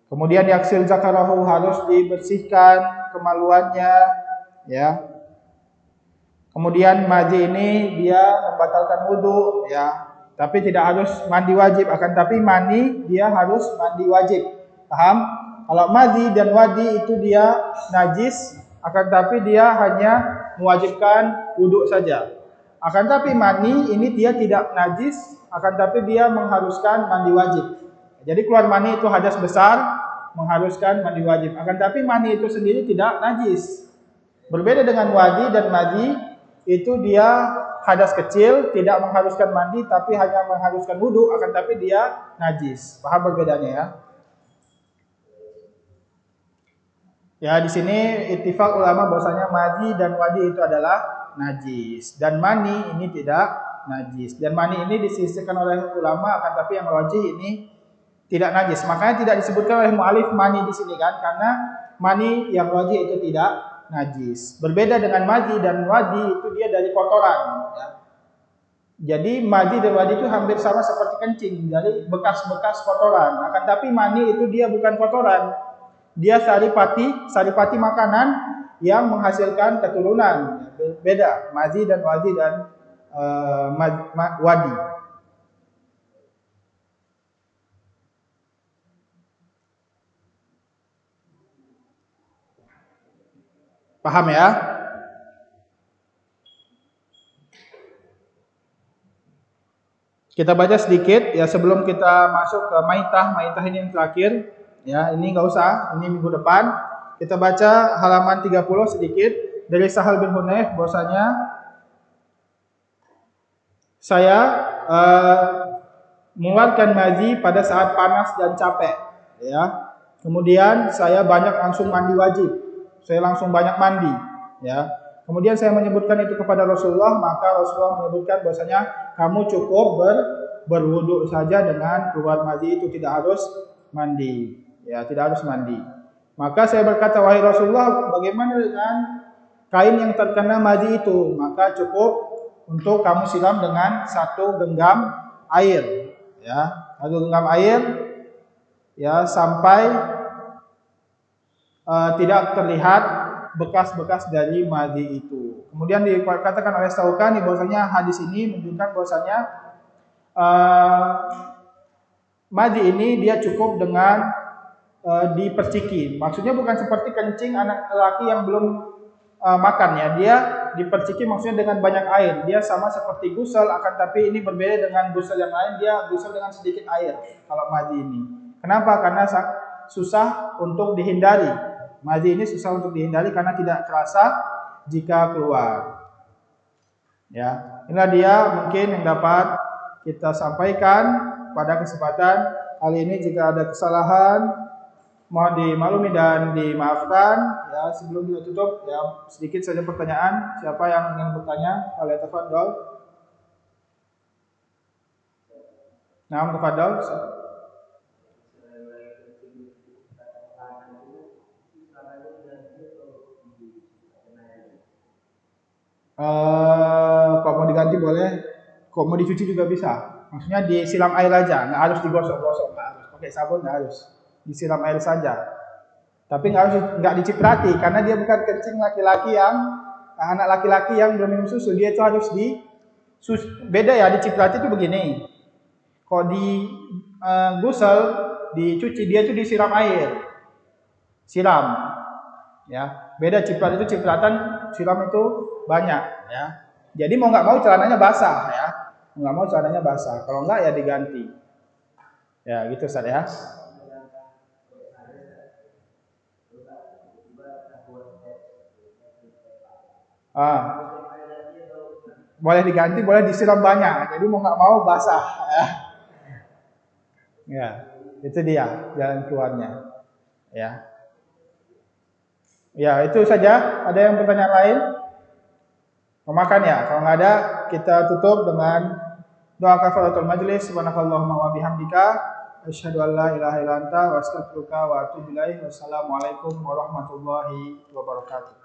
Kemudian yaksil zakarahu, harus dibersihkan kemaluannya, ya. Kemudian madi ini dia membatalkan wudu, ya. Tapi tidak harus mandi wajib, akan tapi mani dia harus mandi wajib. Paham? Kalau madi dan wadi itu dia najis, akan tapi dia hanya mewajibkan wudu saja. Akan tapi mani ini dia tidak najis, akan tapi dia mengharuskan mandi wajib. Jadi keluar mani itu hadas besar, mengharuskan mandi wajib. Akan tapi mani itu sendiri tidak najis. Berbeda dengan wadi dan madi, itu dia hadas kecil, tidak mengharuskan mandi, tapi hanya mengharuskan wudu, akan tapi dia najis. Paham perbedaannya ya? Ya, di sini ittifaq ulama bahwasanya madi dan wadi itu adalah najis, dan mani ini tidak najis. Dan mani ini disisihkan oleh ulama, akan tapi yang rajih ini tidak najis. Makanya tidak disebutkan oleh mu'alif mani di sini kan, karena mani yang rajih itu tidak najis. Berbeda dengan madi dan wadi, itu dia dari kotoran, ya. Jadi madi dan wadi itu hampir sama seperti kencing, dari bekas-bekas kotoran. Akan tapi mani itu dia bukan kotoran, dia saripati makanan yang menghasilkan keturunan. Beda madi dan wadi dan wadi. Paham ya? Kita baca sedikit ya sebelum kita masuk ke maitah ini yang terakhir. Ya, ini enggak usah, ini minggu depan. Kita baca halaman 30 sedikit dari Sahal bin Hunayf bahwasanya saya mengeluarkan madi pada saat panas dan capek, ya. Kemudian saya banyak langsung mandi wajib. Saya langsung banyak mandi, ya. Kemudian saya menyebutkan itu kepada Rasulullah, maka Rasulullah menyebutkan bahwasanya kamu cukup berwudu saja dengan keluar madi, itu tidak harus mandi, ya, tidak harus mandi. Maka saya berkata, wahai Rasulullah, bagaimana dengan kain yang terkena madi itu? Maka cukup untuk kamu siram dengan 1 genggam air, ya, 1 genggam air, ya, sampai tidak terlihat bekas-bekas dari madi itu. Kemudian dikatakan oleh Syaukani bahwasanya hadis ini menunjukkan bahwasanya madi ini dia cukup dengan diperciki. Maksudnya bukan seperti kencing anak laki yang belum makan ya. Dia diperciki maksudnya dengan banyak air. Dia sama seperti gusel, akan tapi ini berbeda dengan gusel yang lain. Dia gusel dengan sedikit air kalau madi ini. Kenapa? Karena susah untuk dihindari. Madhi ini susah untuk dihindari karena tidak terasa jika keluar. Ya, inilah dia mungkin yang dapat kita sampaikan pada kesempatan kali ini. Jika ada kesalahan, mohon dimaklumi dan dimaafkan. Ya, sebelum kita tutup, ya sedikit saja pertanyaan. Siapa yang ingin bertanya? Tafadhol. Nah, tafadhol. Kalau mau diganti boleh, kalau mau dicuci juga bisa. Maksudnya disiram air aja, nggak harus digosok-gosok, nggak harus pakai sabun, nggak harus. Disiram air saja. Tapi nggak diciprati karena dia bukan kencing laki-laki yang anak laki-laki yang belum minum susu. Dia itu harus beda ya, diciprati itu begini. Kalau di gusel, dicuci, dia itu disiram air. Siram. Ya, beda ciprat itu cipratan, siram itu banyak ya. Jadi mau nggak mau celananya basah ya. Mau nggak mau celananya basah. Kalau nggak ya diganti. Ya, gitu Ustaz ya. Boleh diganti, boleh disiram banyak. Jadi mau nggak mau basah ya. Ya, itu dia jalan keluarnya. Ya. Ya, itu saja. Ada yang pertanyaan lain? Mau makan ya? Kalau nggak ada, kita tutup dengan doa kafaratul majlis. Subhanakallahumma wa bihamdika asyhadu an la ilaha illa anta wa astaghfiruka wa atubu ilaik. Wassalamualaikum warahmatullahi wabarakatuh.